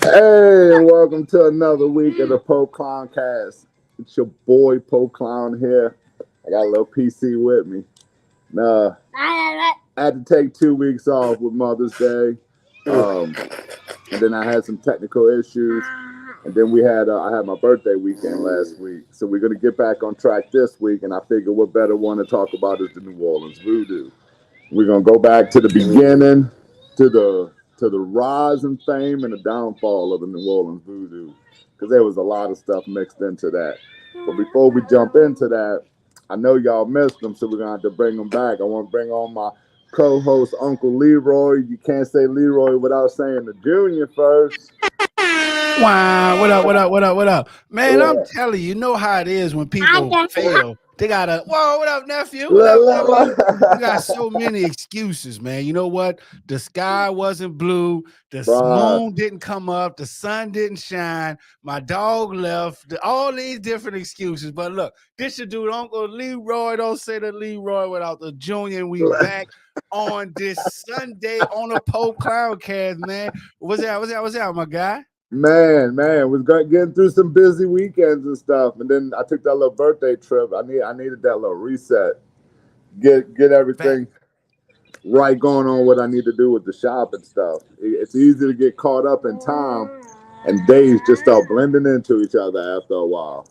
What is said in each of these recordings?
Hey, and welcome to another week of the Clowncast. It's your boy Clown here. I got a little PC with me. Nah, I had to take 2 weeks off with Mother's Day, um, and then I had some technical issues, and then I had my birthday weekend last week. So we're gonna get back on track this week, and I figure what better one to talk about is the New Orleans Voodoo. We're gonna go back to the beginning, to the rise and fame and the downfall of the New Orleans Voodoo, because there was a lot of stuff mixed into that. But before we jump into that, I know y'all missed them, so we're gonna have to bring them back. I want to bring on my co-host Uncle Leroy. You can't say Leroy without saying the Junior first. Wow, what up, what up, what up, what up? Man, I'm Yeah. telling you, you know how it is when people fail. They gotta, whoa, what up, nephew? What up, nephew? You got so many excuses, man. You know what? The sky wasn't blue, the Bruh. moon didn't come up, the sun didn't shine, my dog left, all these different excuses. But look, this your dude, Uncle Leroy. Don't say the Leroy without the Junior. And we back on this Sunday on the Clowncast, man. What's that, my guy? Man, was getting through some busy weekends and stuff, and then I took that little birthday trip. I needed that little reset, get Back. everything right going on what I need to do with the shop and stuff. It's easy to get caught up in time, and days just start blending into each other after a while.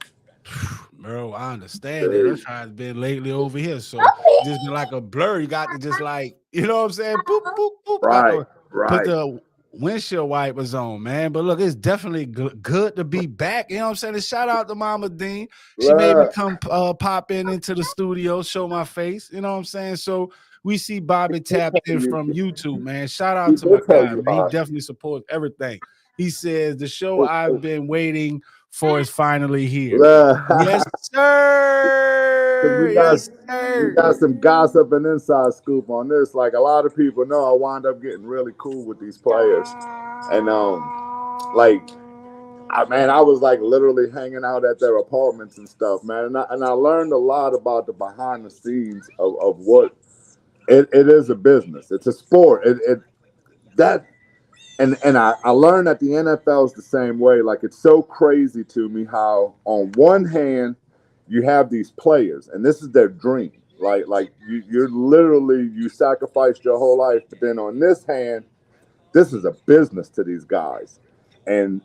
Bro, I understand that. That's how it's been lately over here. So just been like a blur. You got to just like, you know what I'm saying? Boop, boop, boop. Got Right, to put right. the windshield wipers on, man. But look, it's definitely good to be back. You know what I'm saying? And shout out to Mama Dean. She made me Look, come pop into the studio, show my face. You know what I'm saying? So we see Bobby tapped in from YouTube, man. Shout he out to my did tell guy, you man. He about. definitely supports everything. He says the show I've been waiting for is finally here. Look, Yes, 'cause sir. Yes, we sir. got some gossip and inside scoop on this. Like a lot of people know, I wound up getting really cool with these players, and like I was like literally hanging out at their apartments and stuff, man. And I learned a lot about the behind the scenes of what it is a business. It's a sport. It that and I learned that the NFL is the same way. Like it's so crazy to me how on one hand you have these players and this is their dream. Like you're literally you sacrificed your whole life, but then on this hand, this is a business to these guys, and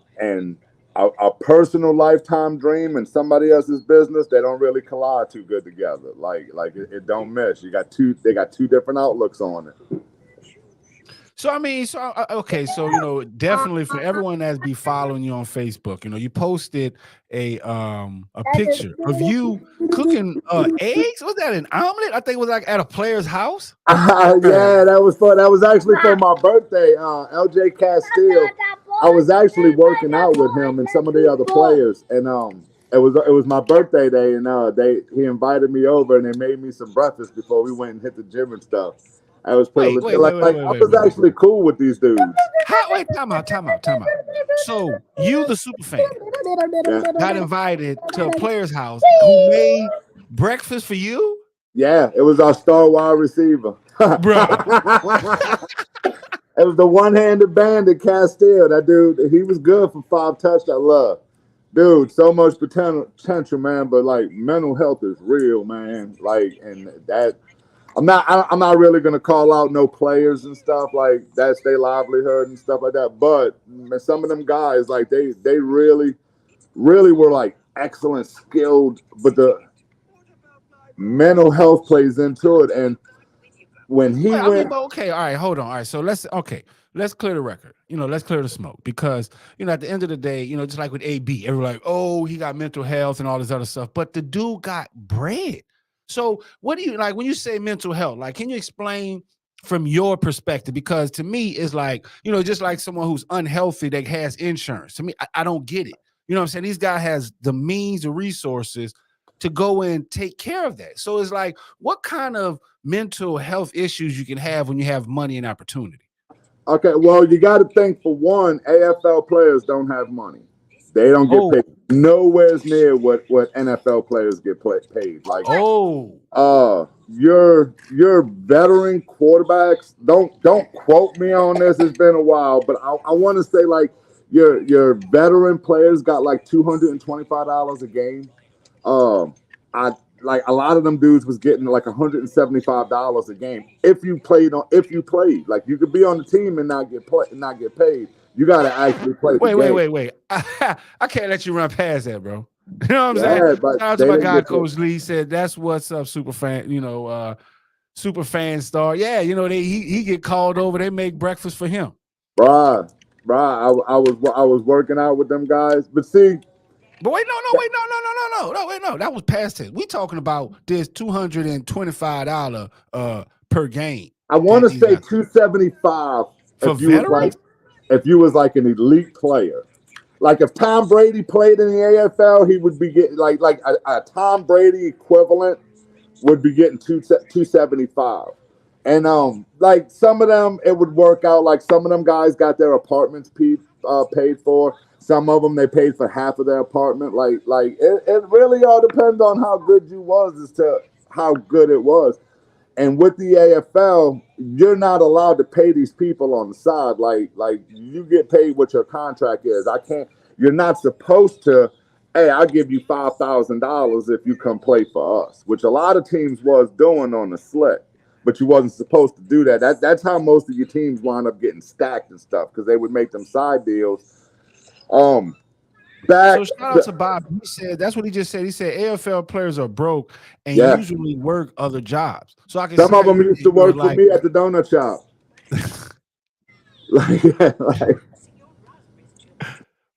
a personal lifetime dream and somebody else's business, they don't really collide too good together. Like it don't mesh. They got two different outlooks on it. So I mean, okay, so definitely for everyone that's be following you on Facebook, you posted a picture of you cooking eggs. Was that an omelet? I think it was like at a player's house. Yeah, that was fun. That was actually for my birthday. LJ Castile. I was actually working out with him and some of the other players, and it was my birthday day, and he invited me over, and they made me some breakfast before we went and hit the gym and stuff. I was pretty Wait, legit. wait, wait, wait, Like wait, I wait, was wait, wait. actually cool with these dudes. How? Wait, time out, time out, time out. So you, the super fan, Yeah, got invited to a player's house who made breakfast for you, yeah, it was our star wide receiver. bro. It was the one-handed bandit Castile. That dude, he was good for 5 touchdowns. Love, dude, so much potential, man. But like, mental health is real, man. Like, and that I'm not really gonna call out no players and stuff like that's their livelihood and stuff like that. But man, some of them guys, like they really were like excellent, skilled, but the mental health plays into it. And when he Well, I mean, went, but okay, all right, hold on. All right, so let's clear the record. Let's clear the smoke because at the end of the day, just like with AB, everyone like, oh, he got mental health and all this other stuff, but the dude got bread. So, what do you like when you say mental health? Like, can you explain from your perspective? Because to me, it's like just like someone who's unhealthy that has insurance. To me, I don't get it. You know what I'm saying? These guys has the means, the resources to go and take care of that. So it's like, what kind of mental health issues you can have when you have money and opportunity? okay, well, you got to think for one, AFL players don't have money. They don't get Oh, paid nowhere near what NFL players get paid. Like, oh, your veteran quarterbacks. Don't quote me on this. It's been a while, but I want to say like your veteran players got like $225 a game. I like a lot of them dudes was getting like $175 a game if you played. Like you could be on the team and not get paid. You got to actually play the game. Wait. I can't let you run past that, bro. You know what I'm saying? Yeah, but Shout out to they my didn't guy, get paid. Coach Lee. Said that's what's up, super fan. Super fan star. Yeah, he get called over. They make breakfast for him. Bruh, I was working out with them guys, but see, But wait, no. That was past tense. We talking about this $225 per game I want that to these say guys 275 for veterans. if you was like an elite player. Like if Tom Brady played in the AFL, he would be getting like a Tom Brady equivalent would be getting 275. And like some of them it would work out. Like some of them guys got their apartments paid for. Some of them they paid for half of their apartment. It really all depends on how good you was as to how good it was. And with the AFL, you're not allowed to pay these people on the side. Like you get paid what your contract is. I can't. You're not supposed to. Hey, I'll give you $5,000 if you come play for us, which a lot of teams was doing on the slick. But you wasn't supposed to do that. That's how most of your teams wound up getting stacked and stuff because they would make them side deals. Back So shout out to Bob. He said that's what he just said. He said AFL players are broke and yeah. usually work other jobs. So I can Some see of how them used to work for me at the donut shop. like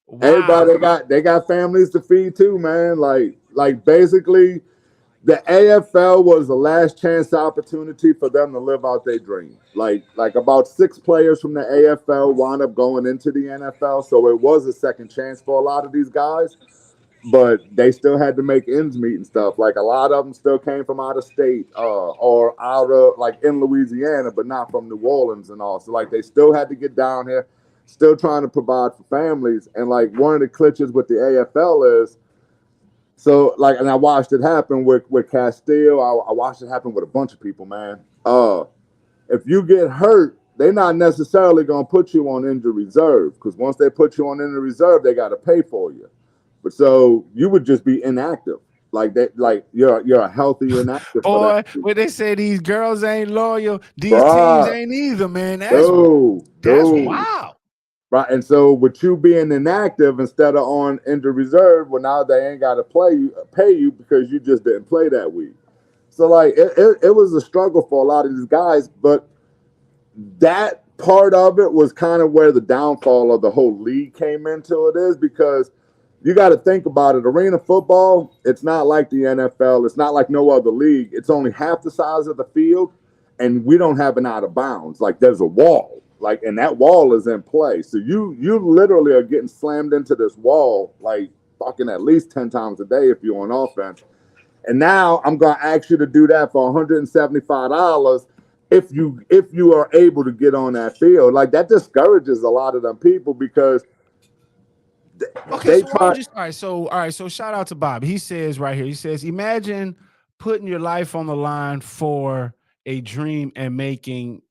wow. Everybody they got families to feed too, man. Like basically the AFL was the last chance opportunity for them to live out their dream. Like about 6 players from the AFL wound up going into the NFL, so it was a second chance for a lot of these guys. But they still had to make ends meet and stuff. Like a lot of them still came from out of state or out of like in Louisiana, but not from New Orleans and all. So like they still had to get down here, still trying to provide for families. And like one of the glitches with the AFL is, so like, and I watched it happen with Castile. I watched it happen with a bunch of people, man. If you get hurt, they're not necessarily gonna put you on injury reserve because once they put you on injury reserve, they got to pay for you. But so you would just be inactive, like that. Like you're a healthy inactive. Boy, when they say these girls ain't loyal, these teams Bruh, ain't either, man. That's dude. wild. Right, and so with you being inactive instead of on injured reserve, well, now they ain't got to pay you because you just didn't play that week. So like it was a struggle for a lot of these guys, but that part of it was kind of where the downfall of the whole league came into it is because you got to think about it. Arena football, it's not like the NFL. It's not like no other league. It's only half the size of the field, and we don't have an out of bounds. Like there's a wall, like, and that wall is in play. So you literally are getting slammed into this wall, like fucking at least 10 times a day if you're on offense. And now I'm gonna ask you to do that for $175 if you are able to get on that field. Like that discourages a lot of them people because Okay, so why would you all right, so shout out to Bob. He says right here, he says, imagine putting your life on the line for a dream and making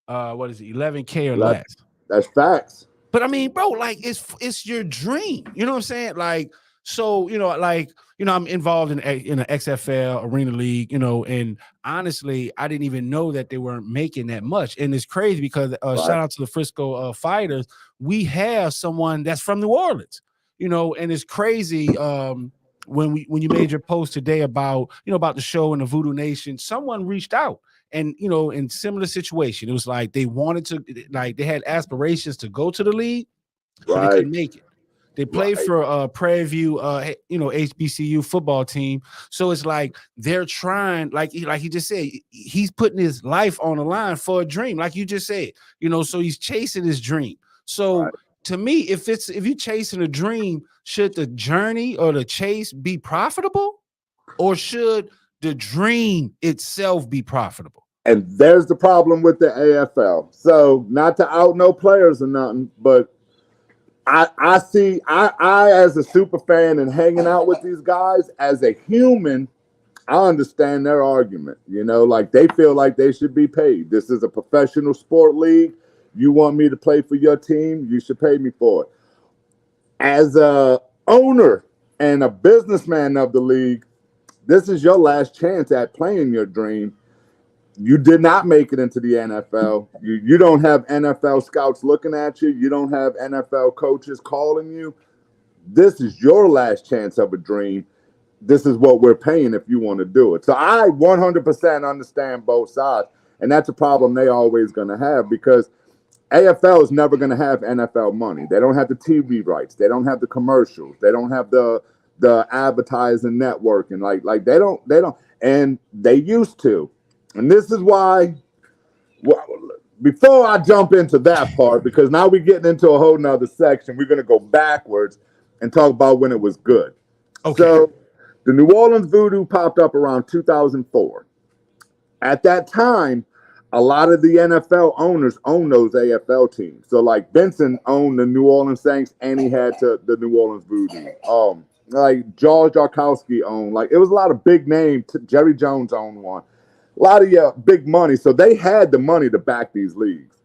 what is it, 11K or less. That's facts. But I mean, bro, like it's your dream. You know what I'm saying? Like, so I'm involved in an XFL Arena League, and honestly, I didn't even know that they weren't making that much. And it's crazy because shout out to the Frisco Fighters. We have someone that's from New Orleans, and it's crazy. When you made your post today about the show and the Voodoo Nation, someone reached out. And in similar situation, it was like they wanted to, like they had aspirations to go to the league, but they couldn't make it. They played for Prairie View, HBCU football team. So it's like they're trying, like he just said, he's putting his life on the line for a dream, like you just said. So he's chasing his dream. So to me, if you're chasing a dream, should the journey or the chase be profitable, or should the dream itself be profitable? And there's the problem with the AFL. So not to out no players or nothing, but I see I as a super fan and hanging out with these guys as a human, I understand their argument. Like they feel like they should be paid. This is a professional sport league. You want me to play for your team, you should pay me for it. As a owner and a businessman of the league, this is your last chance at playing your dream. You did not make it into the NFL. You don't have NFL scouts looking at you. You don't have NFL coaches calling you. This is your last chance of a dream. This is what we're paying if you want to do it. So I 100% understand both sides. And that's a problem they always going to have because AFL is never going to have NFL money. They don't have the TV rights. They don't have the commercials. They don't have the advertising network. And like they don't, and they used to. And this is why, well, before I jump into that part, because now we're getting into a whole nother section, we're going to go backwards and talk about when it was good. Okay. So the New Orleans Voodoo popped up around 2004. At that time, a lot of the NFL owners owned those AFL teams. So like Benson owned the New Orleans Saints and he had the New Orleans Voodoo. Like George Jarkowski owned, like it was a lot of big names. Jerry Jones owned one. A lot of big money. So they had the money to back these leagues.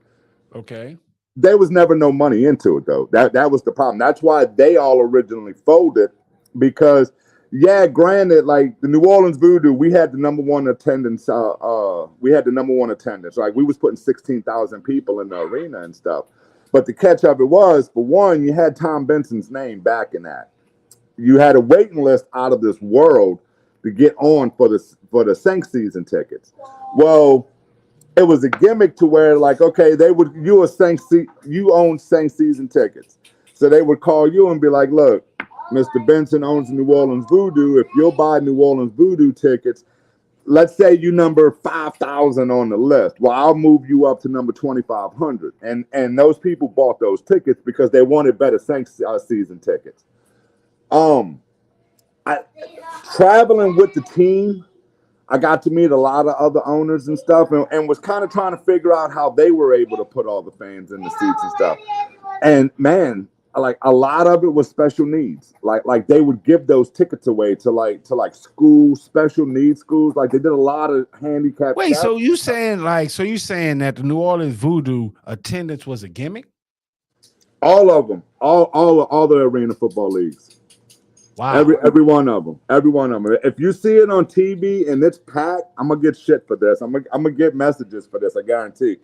Okay. There was never no money into it though. That was the problem. That's why they all originally folded because yeah, granted, like the New Orleans Voodoo, we had the number one attendance. We had the number one attendance. Like we was putting 16,000 people in the arena and stuff. But the catch of it was, for one, you had Tom Benson's name back in that. You had a waiting list out of this world to get on for the Saints season tickets. Well, it was a gimmick to where like, okay, you own Saints season tickets, so they would call you and be like, look, Mr. Benson owns New Orleans Voodoo. If you'll buy New Orleans Voodoo tickets, let's say you number 5,000 on the list. Well, I'll move you up to number 2,500. And those people bought those tickets because they wanted better Saints season tickets. Traveling with the team, I got to meet a lot of other owners and stuff and was kind of trying to figure out how they were able to put all the fans in the seats and stuff. And man, like a lot of it was special needs. Like they would give those tickets away to like schools, special needs schools. Like they did a lot of handicapped. Wait, so you saying that the New Orleans Voodoo attendance was a gimmick? All of them, all the arena football leagues. Wow. Every one of them. Every one of them. If you see it on TV and it's packed, I'm gonna get shit for this. I'm gonna get messages for this, I guarantee.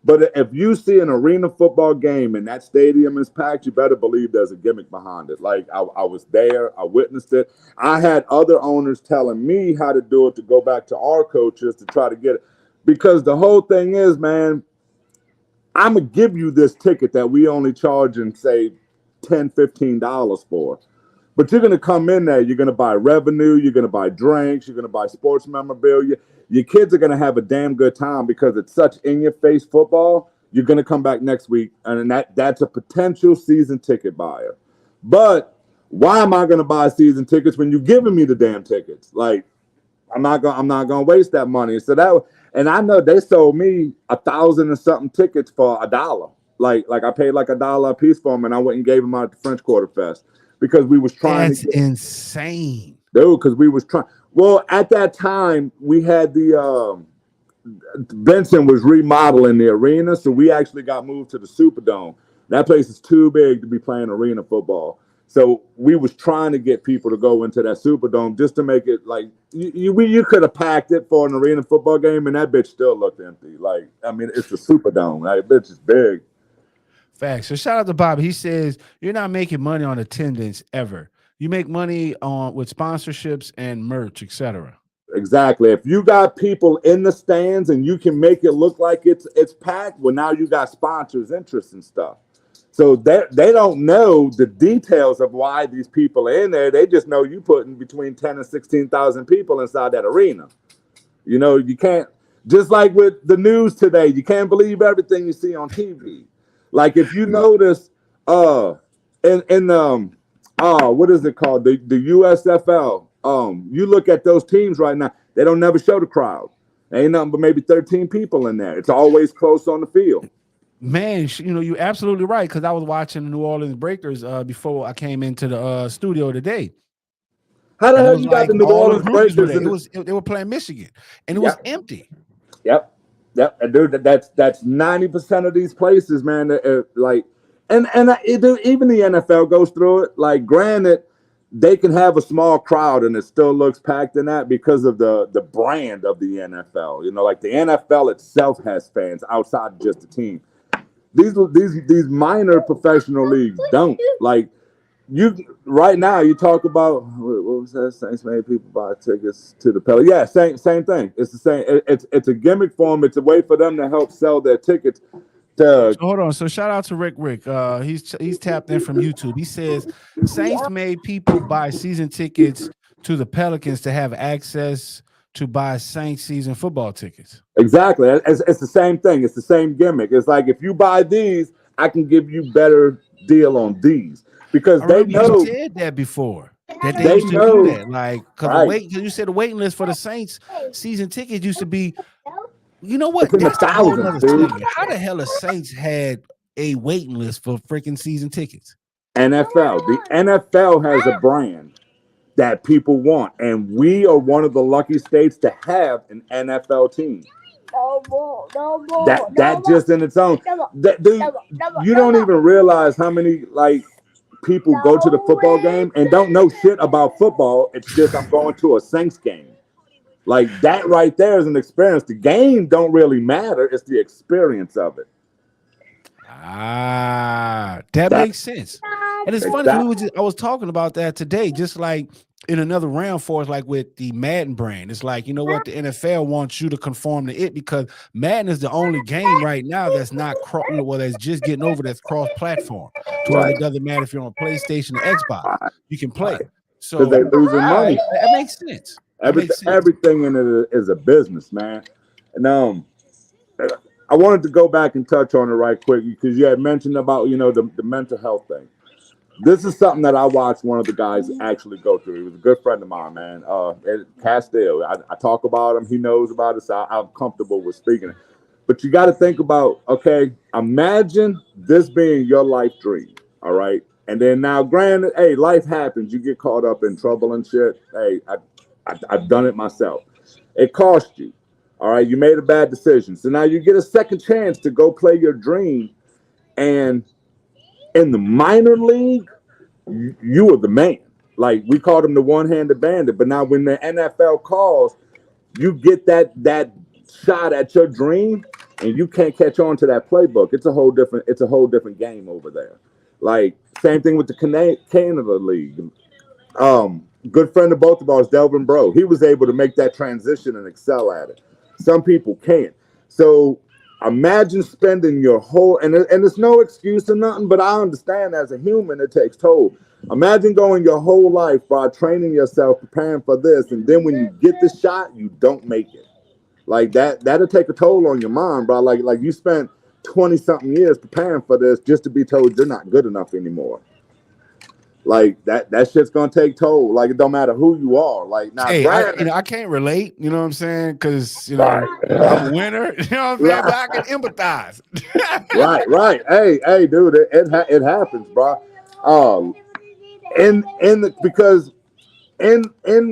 But if you see an arena football game and that stadium is packed, you better believe there's a gimmick behind it. Like I was there, I witnessed it. I had other owners telling me how to do it to go back to our coaches to try to get it. Because the whole thing is, man, I'm going to give you this ticket that we only charge and say $10, $15 for. But you're going to come in there, you're going to buy revenue, you're going to buy drinks, you're going to buy sports memorabilia. Your kids are going to have a damn good time because it's such in-your-face football. You're going to come back next week, and that's a potential season ticket buyer. But why am I going to buy season tickets when you're giving me the damn tickets? Like, I'm not gonna waste that money. So and I know they sold me 1,000 and something tickets for $1. Like I paid like $1 a piece for them, and I went and gave them out at the French Quarter Fest because we was trying. That's insane, dude. Because we was trying. Well, at that time, we had the Benson was remodeling the arena, so we actually got moved to the Superdome. That place is too big to be playing arena football. So we was trying to get people to go into that Superdome just to make it like you could have packed it for an arena football game, and that bitch still looked empty. Like, I mean, it's a Superdome. That bitch is big. Facts. So shout out to Bob. He says you're not making money on attendance ever. You make money on with sponsorships and merch, etc. Exactly. If you got people in the stands and you can make it look like it's packed, well, now you got sponsors' interest and stuff. So they don't know the details of why these people are in there. They just know you putting between 10 and 16,000 people inside that arena. You know, you can't, just like with the news today, you can't believe everything you see on TV. Like if you notice, what is it called? The USFL. You look at those teams right now, they don't never show the crowd. There ain't nothing but maybe 13 people in there. It's always close on the field. Man, you know, you're absolutely right, because I was watching the New Orleans Breakers before I came into the studio today. How the hell you got the New Orleans Breakers? They were playing Michigan, and it was empty. Yep. And dude, that's 90% of these places, man. Like Even the NFL goes through it. Like, granted, they can have a small crowd and it still looks packed in that because of the brand of the NFL. Like the NFL itself has fans outside of just the team. These minor professional leagues don't. Like, you right now, you talk about what was that? Saints made people buy tickets to the Pelicans. Yeah, same thing. It's the same. It's a gimmick for them. It's a way for them to help sell their tickets. So hold on. So shout out to Rick. He's tapped in from YouTube. He says Saints made people buy season tickets to the Pelicans to have access to buy Saints season football tickets. Exactly. It's the same thing. It's the same gimmick. It's like, if you buy these, I can give you better deal on these, because I they remember know you said that before. That they used to do that, like, because you said the waiting list for the Saints season tickets used to be. You know what? It's in the That's a whole thousands, other dude. segment. How the hell the Saints had a waiting list for freaking season tickets? NFL. The NFL has a brand that people want, and we are one of the lucky states to have an NFL team. That just in its own, dude, you don't even realize how many people go to the football game and don't know shit about football. It's just, I'm going to a Saints game. Like, that right there is an experience. The game don't really matter. It's the experience of it. That makes sense. And it's funny, I was talking about that today, just like in another round for us, like with the Madden brand. It's like, you know what, the NFL wants you to conform to it, because Madden is the only game right now that's not that's just getting over, that's cross-platform. To where it doesn't matter if you're on PlayStation or Xbox, you can play. So they're losing money. That makes sense. Everything in it is a business, man. And I wanted to go back and touch on it right quick, because you had mentioned about the mental health thing. This is something that I watched one of the guys actually go through. He was a good friend of mine, man. Castile. I talk about him. He knows about it, so I'm comfortable with speaking. But you got to think about, okay, imagine this being your life dream, all right? And then now, granted, hey, life happens. You get caught up in trouble and shit. Hey, I've done it myself. It cost you, all right? You made a bad decision. So now you get a second chance to go play your dream, and in the minor league, you were the man. Like, we called him the one-handed bandit. But now when the NFL calls, you get that shot at your dream, and you can't catch on to that playbook. It's a whole different game over there. Like, same thing with the Canada League. Good friend of both of ours, Delvin Bro. He was able to make that transition and excel at it. Some people can't. So imagine spending your whole, and it's no excuse or nothing, but I understand as a human it takes toll. Imagine going your whole life by training yourself, preparing for this, and then when you get the shot, you don't make it. Like, that'll take a toll on your mind, bro. Like you spent 20-something years preparing for this just to be told you're not good enough anymore. Like, that shit's gonna take toll. Like, it don't matter who you are. Like, now, I can't relate. You know what I'm saying? Because I'm a winner. You know what I'm saying? But I can empathize. right. Hey, dude, it happens, bro. Because in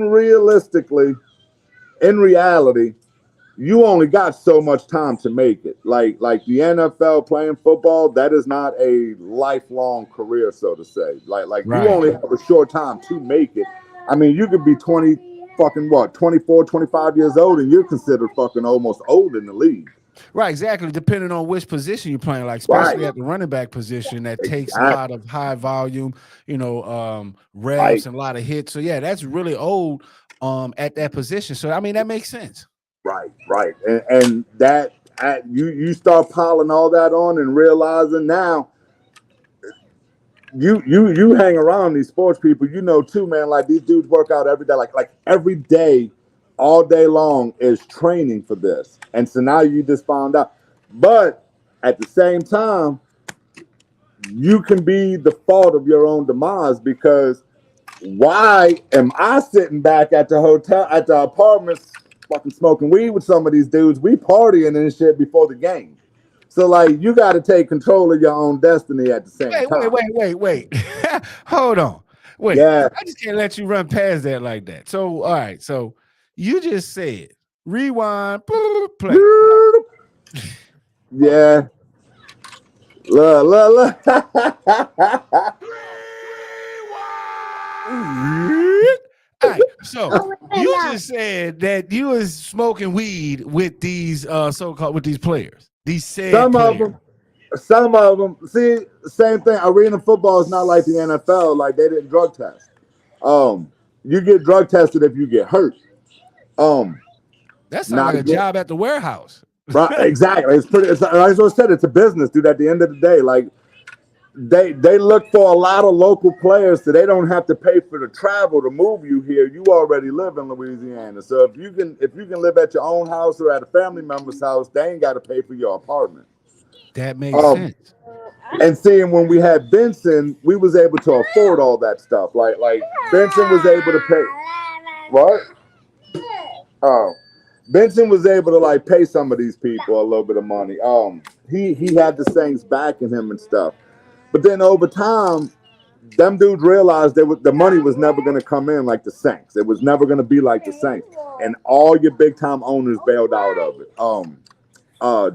reality, you only got so much time to make it. Like the NFL, playing football, that is not a lifelong career, so to say. Like you only have a short time to make it. I mean, you could be 24, 25 years old, and you're considered fucking almost old in the league. Right, exactly. Depending on which position you're playing, like especially at the running back position, that takes a lot of high volume, reps and a lot of hits. So yeah, that's really old at that position. So I mean, that makes sense. Right. And that you start piling all that on and realizing now you hang around these sports people, too, man. Like, these dudes work out every day, like every day, all day long is training for this. And so now you just found out. But at the same time, you can be the fault of your own demise, because why am I sitting back at the hotel, at the apartments, fucking smoking weed with some of these dudes? We partying and shit before the game. So, like, you got to take control of your own destiny at the same time. Wait. Hold on. Wait. Yeah. I just can't let you run past that like that. So, all right. So, you just said, rewind, play. Yeah. Look, look, All right, so look. you just said that you was smoking weed with these so-called with these players, these said Some of players. them, some of them. See, same thing. Arena football is not like the NFL. Like they didn't drug test. You get drug tested if you get hurt. Um, That sounds not like a get job at the warehouse. right. Exactly. It's pretty. It's, like I said, it's a business, dude. At the end of the day, like they look for a lot of local players, so they don't have to pay for the travel to move you here. You already live in Louisiana, so if you can live at your own house or at a family member's house, they ain't got to pay for your apartment. That makes Um, sense. and seeing when we had Benson, we was able to afford all that stuff. Like Benson was able to pay. What? Oh, Benson was able to like pay some of these people a little bit of money. He had the Saints backing him and stuff. But then over time, them dudes realized the money was never going to come in like the Saints. It was never going to be like the Saints, and all your big time owners bailed out of it.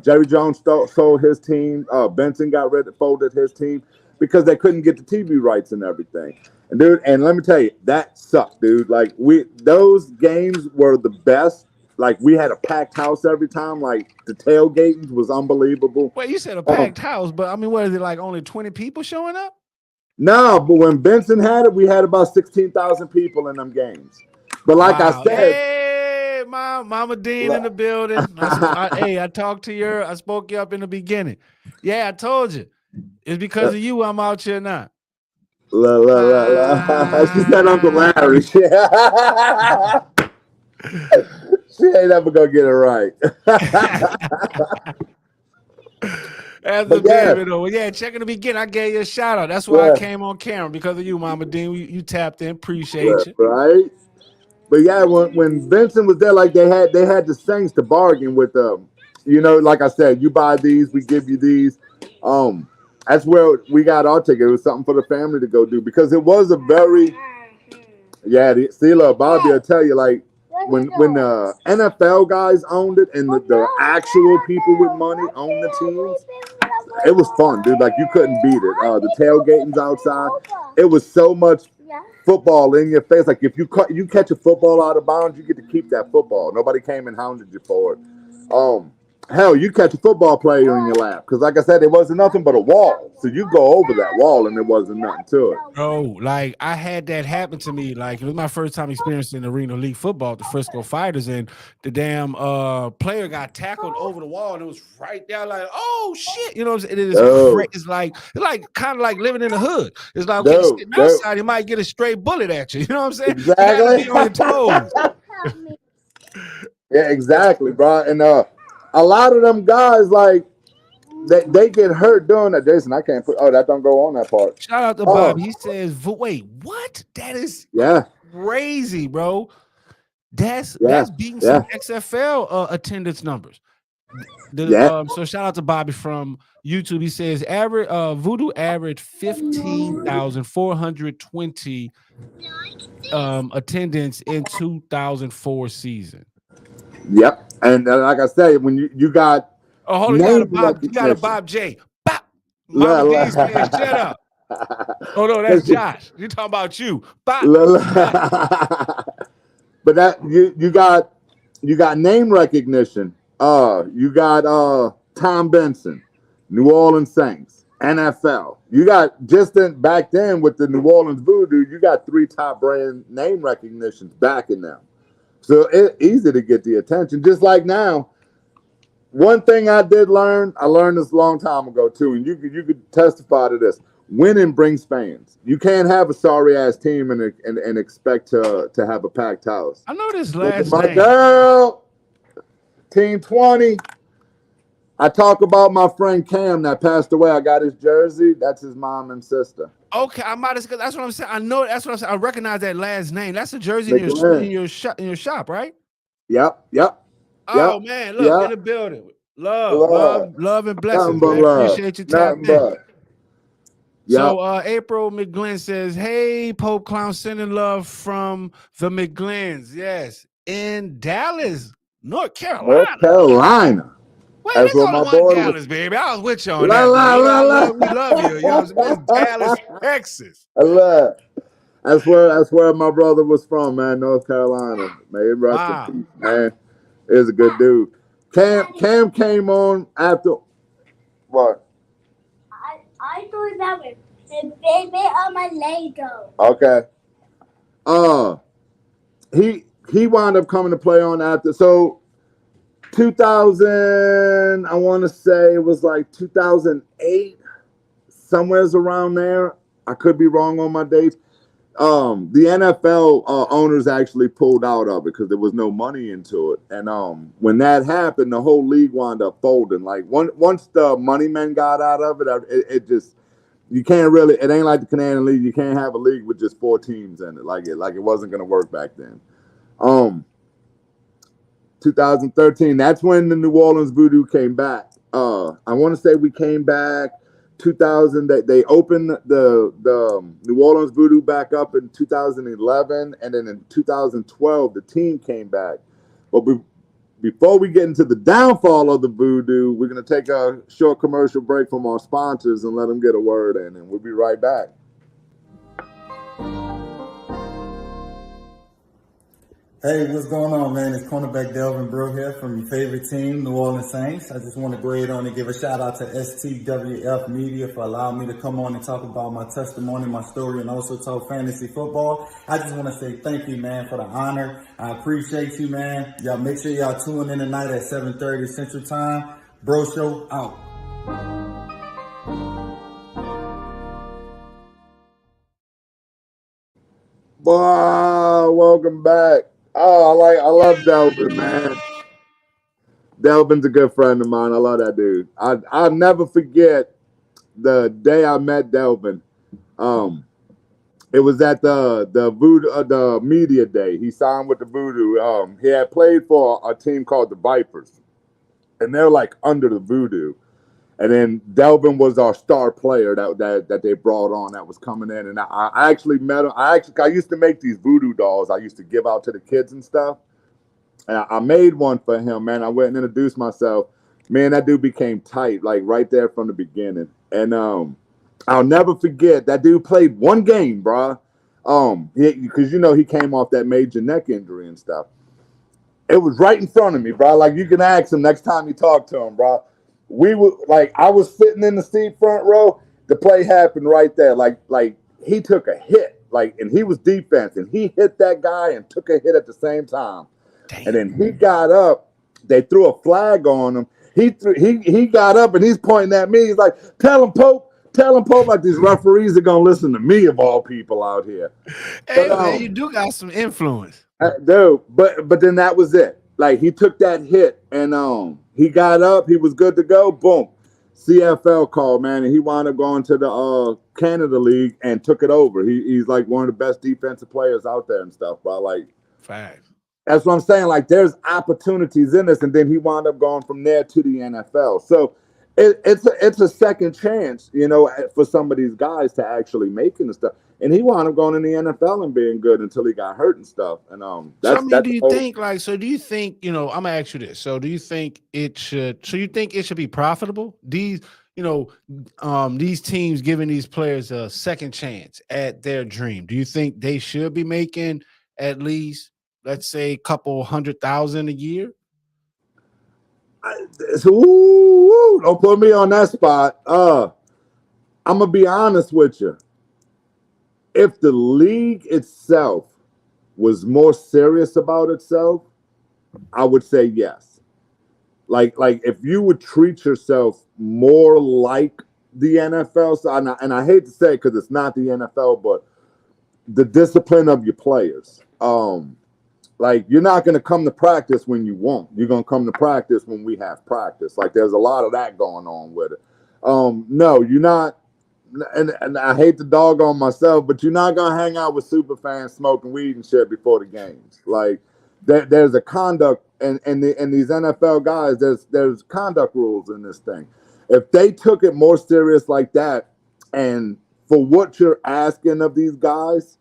Jerry Jones sold his team. Benson folded his team because they couldn't get the TV rights and everything. And dude, and let me tell you, that sucked, dude. Like those games were the best. Like we had a packed house every time. Like the tailgating was unbelievable. Well, you said a Um, packed house, but I mean, what is it like? Only 20 people showing up? no, but when Benson had it, we had about 16,000 people in them games. But like I Wow. said, Hey, Mama Dean in the building. Hey, I talked to you. I spoke you up in the beginning. Yeah, I told you. It's because of you I'm out here now. la, la, la, la. She said Uncle Larry. She ain't ever gonna get it right. That's the But yeah, baby though. Yeah, check in the beginning. I gave you a shout out. That's why I yeah, came on camera because of you, Mama Dean. You tapped in. Appreciate you. right. But yeah, when Vincent was there, like they had the Saints to bargain with them. Like I said, you buy these, we give you these. Um, that's where we got our ticket. It was something for the family to go do because it was a very See, look, Bobby, will tell you like when the NFL guys owned it and the actual people with money owned the teams, it was fun, dude. Like you couldn't beat it. The tailgatings outside, it was so much football in your face. Like if you catch a football out of bounds, you get to keep that football. Nobody came and hounded you for it. Hell, you catch a football player in your lap because, like I said, it wasn't nothing but a wall. So you go over that wall and there wasn't nothing to it. Bro, like I had that happen to me. Like it was my first time experiencing Arena League football, the Frisco Fighters, and the damn player got tackled over the wall and it was right there, like, oh shit. You know what I'm saying? It is No, crazy. It's like kind of like living in the hood. It's like, okay, no, sitting no. outside, you might get a straight bullet at you. You know what I'm saying? You gotta Exactly. be on your toes. Yeah, exactly, bro. And a lot of them guys, like, they get hurt doing that. Jason, I can't put. Oh, that don't go on that part. Shout out to Oh, Bobby. He says, wait, what? That is yeah, crazy, bro. That's yeah, beating some yeah, XFL attendance numbers. yeah. So shout out to Bobby from YouTube. He says average Voodoo averaged 15,420 attendance in 2004 season. Yep. And like I said, when you got Oh, hold on, name you got a recognition, Bob J. Bop. la, Mama la, D says, shut up. Oh no, that's Josh. You talking about you. Bop. la, la. But that you got name recognition. You got Tom Benson, New Orleans Saints, NFL. You got back then with the New Orleans Voodoo, you got three top brand name recognitions backing them. So it's easy to get the attention. Just like now, one thing I learned this a long time ago too, and you could testify to this. Winning brings fans. You can't have a sorry ass team and expect to have a packed house. I know this Look at last my name. girl, Team 20. I talk about my friend Cam that passed away. I got his jersey. That's his mom and sister. Okay, I might have. That's what I'm saying. I know. That's what I'm saying. I recognize that last name. That's a jersey in McLaren. your shop, right? Yep, yep, Oh yep, man, look in yep. the building. Love, Love. love, love, and Nothing blessings, but man. love. Appreciate you Nothing tapped in. but. Yep. So April McGlynn says, "Hey, Pope Clown, sending love from the McGlyns. Yes, in Dallas, North North Carolina. Carolina. Well, That's there's where only my one boy was. Dallas, baby. I was with you on La that, la man. You know, la la. we love you. You know what I'm saying? It's Dallas, Texas. I love. That's where my brother was from, man. North Carolina. May he rest in Wow. peace, man. Is a good dude. Cam came on after what? I thought that was the baby on my Lego. Okay. Uh he wound up coming to play on after. So 2000, I want to say it was like 2008, somewhere's around there. I could be wrong on my dates. The NFL owners actually pulled out of it because there was no money into it, and when that happened, the whole league wound up folding. Like once the money men got out of it, it just you can't really. It ain't like the Canadian League. You can't have a league with just 4 teams in it. Like it wasn't gonna work back then. Um, 2013. That's when the New Orleans Voodoo came back. I want to say we came back 2000. They opened the New Orleans Voodoo back up in 2011, and then in 2012 the team came back. But before we get into the downfall of the Voodoo, we're gonna take a short commercial break from our sponsors and let them get a word in, and we'll be right back. Hey, what's going on, man? It's cornerback Delvin Breaux here from your favorite team, New Orleans Saints. I just want to go ahead on and give a shout out to STWF Media for allowing me to come on and talk about my testimony, my story, and also talk fantasy football. I just want to say thank you, man, for the honor. I appreciate you, man. Y'all make sure y'all tune in tonight at 7:30 Central Time. Bro Show out. Boy, welcome back. Oh, I love Delvin, man. Delvin's a good friend of mine. I love that dude. I'll never forget the day I met Delvin. Um, it was at the Voodoo the media day. He signed with the Voodoo. He had played for a team called the Vipers, and they're like under the Voodoo. And then Delvin was our star player that they brought on that was coming in. And I actually met him. I used to make these voodoo dolls. I used to give out to the kids and stuff. And I made one for him, man. I went and introduced myself. Man, that dude became tight, like right there from the beginning. And I'll never forget that dude played one game, bro. Because he came off that major neck injury and stuff. It was right in front of me, bro. Like you can ask him next time you talk to him, bro. We were like, I was sitting in the seat front row. The play happened right there. Like he took a hit, and he was defense, and he hit that guy and took a hit at the same time. Damn. And then he got up. They threw a flag on him. He got up and he's pointing at me. He's like, "Tell him, Pope. Tell him, Pope." Like these referees are gonna listen to me of all people out here. Hey, But man, you do got some influence. dude, but then that was it. Like he took that hit and he got up. He was good to go. Boom. CFL called, man, and he wound up going to the Canada League and took it over. He's like one of the best defensive players out there and stuff, bro. Like Facts. that's what I'm saying. Like, there's opportunities in this, and then he wound up going from there to the NFL. So it's a second chance, for some of these guys to actually make it and stuff. And he wound up going in the NFL and being good until he got hurt and stuff. And So I that's mean, that's do you whole, think do you think, I'm gonna ask you this. So do you think it should be profitable? These teams giving these players a second chance at their dream. Do you think they should be making at least, let's say, a couple 100,000 a year? don't put me on that spot. I'm gonna be honest with you. If the league itself was more serious about itself, I would say yes. Like if you would treat yourself more like the NFL, so and I hate to say it because it's not the NFL, but the discipline of your players. Like you're not going to come to practice when you want. You're going to come to practice when we have practice. Like there's a lot of that going on with it. No, you're not. And I hate to dog on myself, but you're not gonna hang out with super fans smoking weed and shit before the games. Like there's a conduct and these NFL guys, there's conduct rules in this thing. If they took it more serious like that, and for what you're asking of these guys,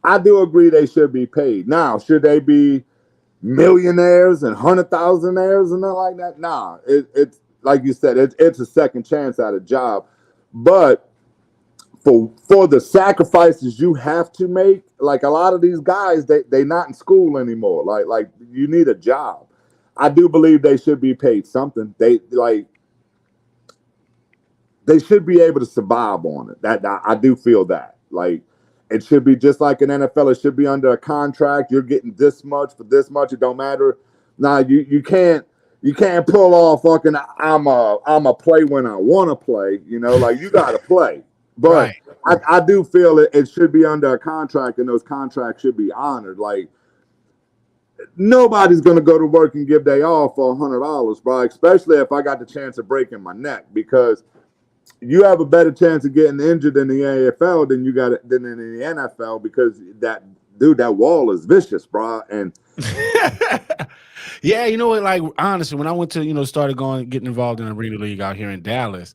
I do agree they should be paid. Now, should they be millionaires and 100,000aires and nothing like that. Nah, it's like you said, it's a second chance at a job, but for the sacrifices you have to make, like a lot of these guys, they not in school anymore. Like you need a job. I do believe they should be paid something. They should be able to survive on it. That I do feel that. Like it should be just like an NFL. It should be under a contract. You're getting this much for this much. It don't matter. Nah, you can't pull off fucking I'm a play when I want to play. You know, like you got to play. But Right. I do feel it should be under a contract, and those contracts should be honored. Like nobody's gonna go to work and give day off for $100, bro. Especially if I got the chance of breaking my neck, because you have a better chance of getting injured in the AFL than you got than in the NFL, because that wall is vicious, bro. And yeah, you know what? Like honestly, when I went to started getting involved in the Arena League out here in Dallas,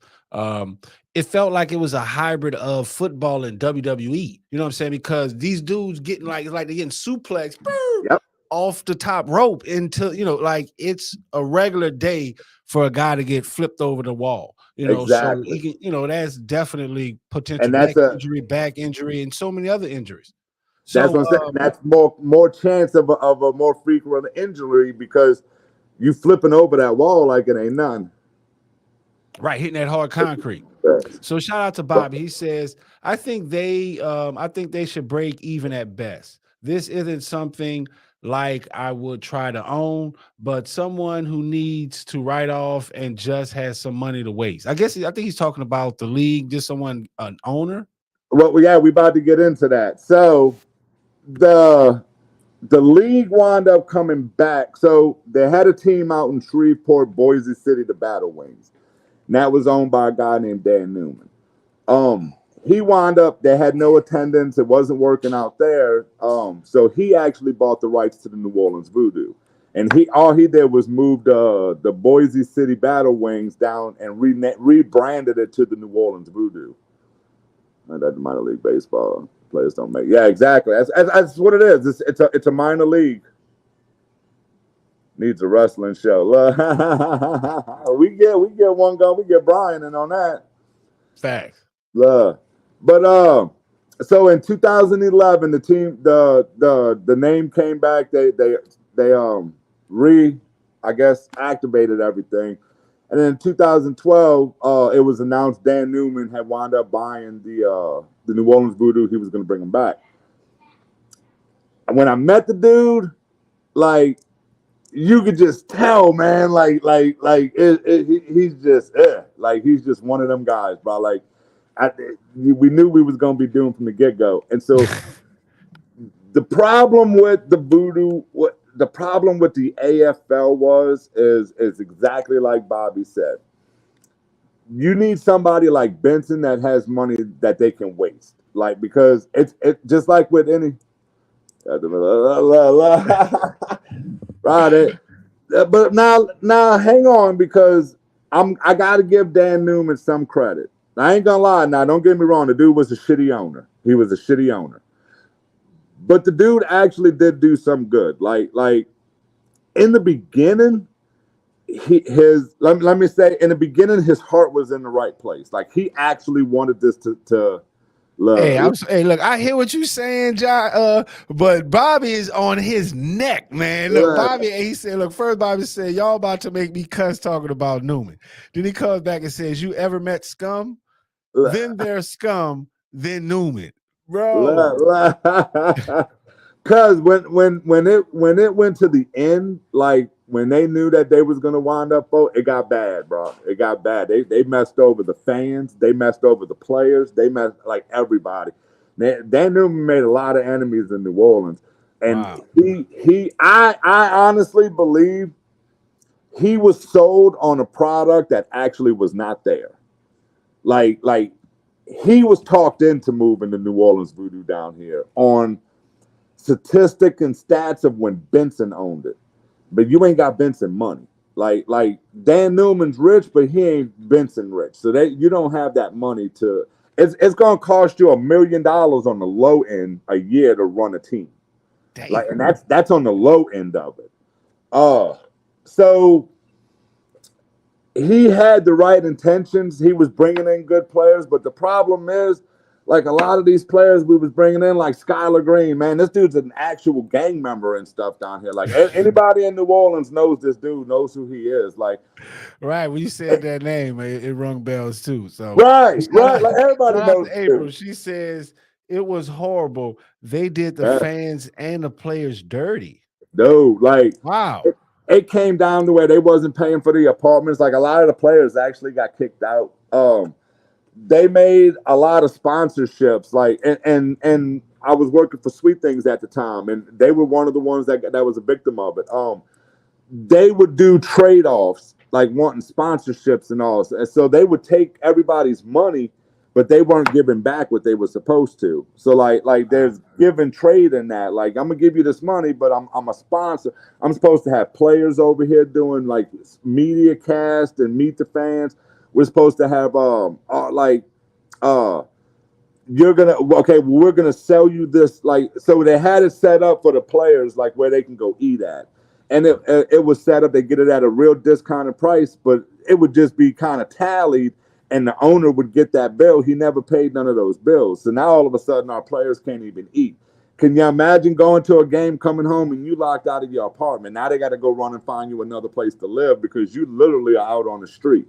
it felt like it was a hybrid of football and WWE. You know what I'm saying? Because these dudes getting like they're getting suplexed yep, off the top rope into like it's a regular day for a guy to get flipped over the wall. So exactly. he can, that's definitely potential And neck injury, back injury, and so many other injuries. that's So what I'm saying. That's more chance of a more frequent injury, because you flipping over that wall like it ain't none. right, hitting that hard concrete. So shout out to Bobby. He says, I think they should break even at best. This isn't something like I would try to own, but someone who needs to write off and just has some money to waste. I think he's talking about the league, just an owner. Well, yeah, we about to get into that. So the league wound up coming back. So they had a team out in Shreveport, Boise City, the Battle Wings. And that was owned by a guy named Dan Newman. He wound up, they had no attendance. It wasn't working out there. So he actually bought the rights to the New Orleans Voodoo. And all he did was move the Boise City Battle Wings down and rebranded it to the New Orleans Voodoo. And that's minor league baseball. Players don't make. Yeah, exactly. That's what it is. It's a minor league. Needs a wrestling show. we get one going. We get Brian in on that. Facts. But so in 2011, the team the name came back. They I guess activated everything. And then in 2012, it was announced Dan Newman had wound up buying the New Orleans Voodoo. He was going to bring him back. When I met the dude, like you could just tell, man, he's just he's just one of them guys, bro. Like we knew we was going to be doing from the get-go. And so the problem with the Voodoo, the problem with the AFL is exactly like Bobby said. You need somebody like Benson that has money that they can waste. Like, because it's just like with any right. But now hang on, because I gotta give Dan Newman some credit. I ain't gonna lie. Now, don't get me wrong. The dude was a shitty owner. He was a shitty owner. But the dude actually did do some good. Like in the beginning, let me say, in the beginning, his heart was in the right place. Like he actually wanted this to love. Hey, look, I hear what you're saying, John. But Bobby is on his neck, man. Look, Bobby, he said, look, first Bobby said, y'all about to make me cuss talking about Newman. Then he comes back and says, you ever met scum? Then there's scum, then Newman. Bro. Cause when it went to the end, like when they knew that they was gonna wind up, it got bad, bro. It got bad. They messed over the fans, they messed over the players, they messed like everybody. Dan Newman made a lot of enemies in New Orleans. And I honestly believe he was sold on a product that actually was not there. Like he was talked into moving the New Orleans Voodoo down here on statistic and stats of when Benson owned it. But you ain't got Benson money. Like Dan Newman's rich, but he ain't Benson rich. So you don't have that money to. It's gonna cost you $1 million on the low end a year to run a team. Damn. Like, and that's on the low end of it. So he had the right intentions. He was bringing in good players, but the problem is, like a lot of these players we was bringing in, like Skylar Green, man, this dude's an actual gang member and stuff down here. Like anybody in New Orleans knows this dude, knows who he is. Like, Right. When you said that name, it rung bells too. So right, shout right. out, Like everybody shout out knows to this April. dude. She says it was horrible. They did the Yeah. fans and the players dirty. Dude, like Wow. it came down to where they wasn't paying for the apartments. Like a lot of the players actually got kicked out. They made a lot of sponsorships, like and I was working for Sweet Things at the time, and they were one of the ones that was a victim of it. They would do trade-offs, like wanting sponsorships and all, and so they would take everybody's money, but they weren't giving back what they were supposed to. So like there's give and trade in that. Like I'm gonna give you this money, but I'm a sponsor. I'm supposed to have players over here doing like media cast and meet the fans. We're supposed to have you're gonna okay, well, we're gonna sell you this, like, so they had it set up for the players, like where they can go eat at, and it was set up, they get it at a real discounted price, but it would just be kind of tallied, and the owner would get that bill. He never paid none of those bills, so now all of a sudden our players can't even eat. Can you imagine going to a game, coming home, and you locked out of your apartment? Now they got to go run and find you another place to live because you literally are out on the street.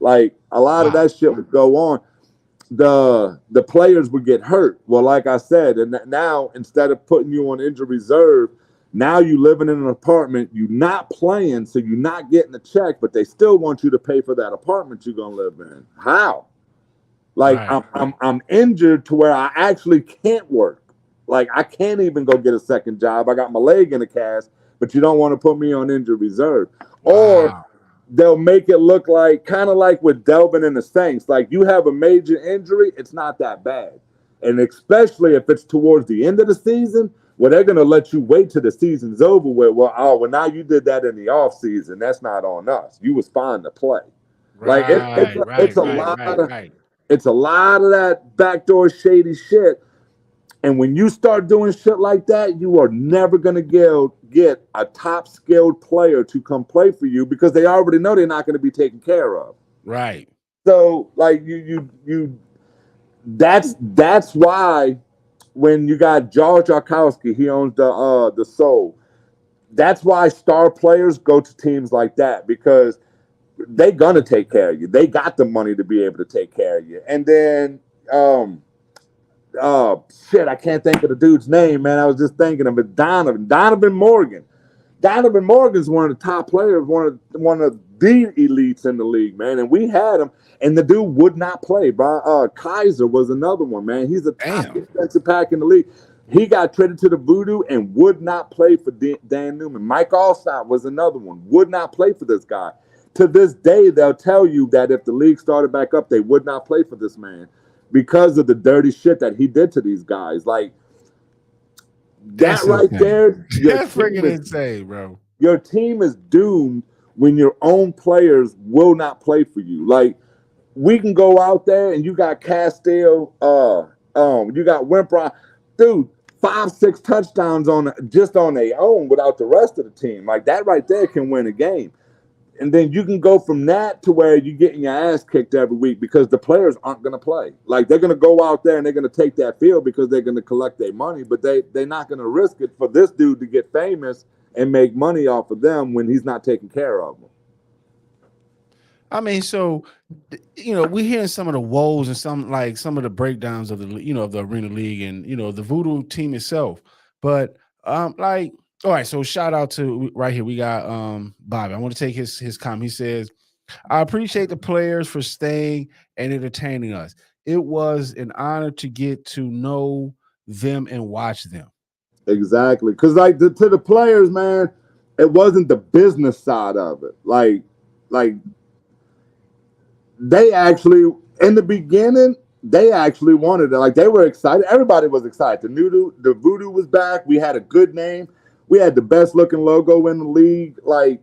Like a lot of that shit would go on. The players would get hurt. Well, like I said, and now instead of putting you on injury reserve, now you living in an apartment, you not playing, so you're not getting a check, but they still want you to pay for that apartment you're gonna live in. How? Like I'm injured to where I actually can't work. Like I can't even go get a second job. I got my leg in a cast, but you don't want to put me on injured reserve. Or they'll make it look like, kind of like with Delvin and the Saints, like you have a major injury, it's not that bad. And especially if it's towards the end of the season, well, they're going to let you wait till the season's over with. Well, now you did that in the off season. That's not on us. You was fine to play. Like it's a lot of it's a lot of that backdoor shady shit. And when you start doing shit like that, you are never going to get a top skilled player to come play for you because they already know they're not going to be taken care of. Right. So like that's why when you got George Jarkowski, he owns the Soul. That's why star players go to teams like that because they're gonna take care of you. They got the money to be able to take care of you. And then shit, I can't think of the dude's name, man. I was just thinking of it. Donovan Morgan. Donovan Morgan's one of the top players, one of the elites in the league, man. And we had him, and the dude would not play. Bro, Kaiser was another one, man. He's a top defensive pack in the league. He got traded to the Voodoo and would not play for Dan Newman. Mike Allstott was another one, would not play for this guy. To this day, they'll tell you that if the league started back up, they would not play for this man because of the dirty shit that he did to these guys. Like, that right there, that's freaking insane, bro. Your team is doomed when your own players will not play for you. Like, we can go out there and you got Castile, you got Wimper, dude, 5-6 touchdowns just on their own without the rest of the team. Like, that right there can win a game. And then you can go from that to where you're getting your ass kicked every week because the players aren't going to play. Like, they're going to go out there and they're going to take that field because they're going to collect their money, but they're not going to risk it for this dude to get famous and make money off of them when he's not taking care of them. I mean, so, we're hearing some of the woes and some of the breakdowns of the, of the Arena League and, the Voodoo team itself. But all right, so shout out to right here. We got Bobby. I want to take his comment. He says, I appreciate the players for staying and entertaining us. It was an honor to get to know them and watch them. Exactly. Because to the players, man, it wasn't the business side of it. Like they actually, in the beginning, they actually wanted it. Like, they were excited. Everybody was excited. The Voodoo was back. We had a good name. We had the best looking logo in the league. Like,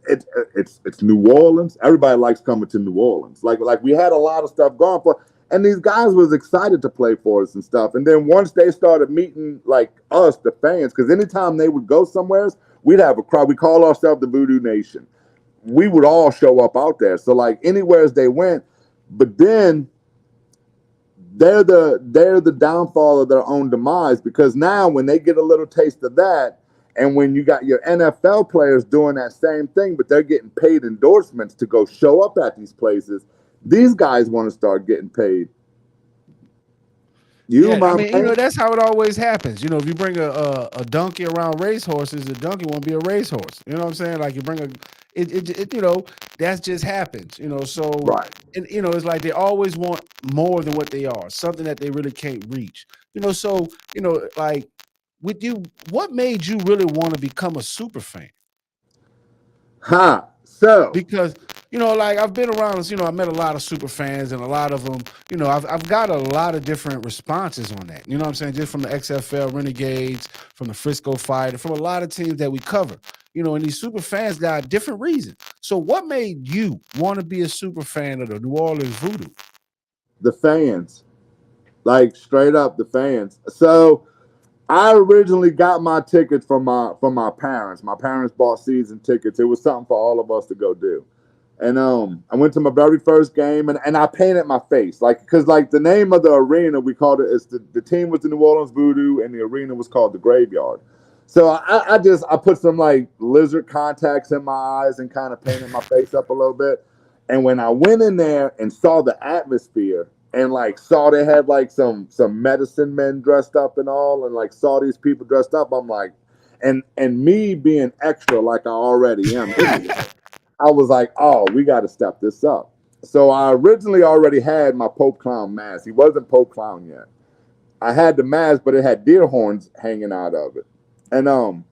it's New Orleans. Everybody likes coming to New Orleans. Like we had a lot of stuff going for. And these guys was excited to play for us and stuff. And then once they started meeting like us, the fans, because anytime they would go somewhere, we'd have a crowd. We call ourselves the Voodoo Nation. We would all show up out there. So like anywhere they went, but then they're the downfall of their own demise, because now when they get a little taste of that, and when you got your NFL players doing that same thing, but they're getting paid endorsements to go show up at these places, these guys want to start getting paid. I mean, that's how it always happens. If you bring a donkey around racehorses, the donkey won't be a racehorse. You know what I'm saying? Like you bring that just happens. So right. And it's like they always want more than what they are, something that they really can't reach. So like with you, what made you really want to become a super fan? So because like I've been around, I met a lot of super fans, and a lot of them, I've got a lot of different responses on that. You know what I'm saying? Just from the XFL Renegades, from the Frisco Fighter, from a lot of teams that we cover. And these super fans got different reasons. So what made you want to be a super fan of the New Orleans Voodoo? The fans. Like straight up the fans. So I originally got my tickets from my parents. My parents bought season tickets. It was something for all of us to go do. And I went to my very first game, and I painted my face, like, because like the name of the arena, we called it, is the team was the New Orleans Voodoo, and the arena was called the Graveyard. So I put some like lizard contacts in my eyes and kind of painted my face up a little bit. And when I went in there and saw the atmosphere, and like saw they had like some medicine men dressed up and all, and like saw these people dressed up, I'm like, and me being extra like I already am, I was like, oh, we got to step this up. So I originally already had my Pope Clown mask. He wasn't Pope Clown yet. I had the mask, but it had deer horns hanging out of it. And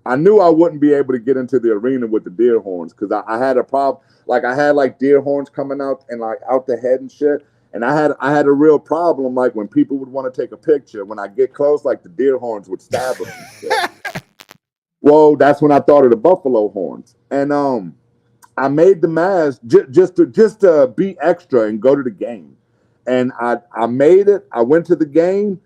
I knew I wouldn't be able to get into the arena with the deer horns, because I had a problem. Like I had like deer horns coming out and like out the head and shit. And I had a real problem, like when people would want to take a picture, when I get close, like the deer horns would stab them and shit. Well, that's when I thought of the buffalo horns. And I made the mask just to be extra and go to the game. And I made it. I went to the game,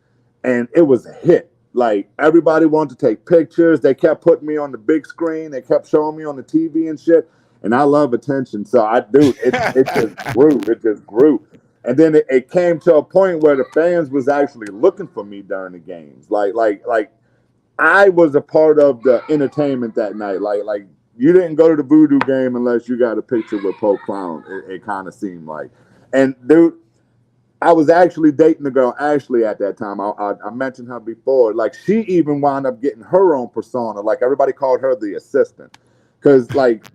and it was a hit. Like everybody wanted to take pictures. They kept putting me on the big screen. They kept showing me on the TV and shit. And I love attention, so it just grew. It just grew. And then it came to a point where the fans was actually looking for me during the games. Like I was a part of the entertainment that night. Like you didn't go to the Voodoo game unless you got a picture with Pope Clown. It kind of seemed like. And dude, I was actually dating the girl Ashley at that time. I mentioned her before. Like she even wound up getting her own persona. Like everybody called her the assistant, because like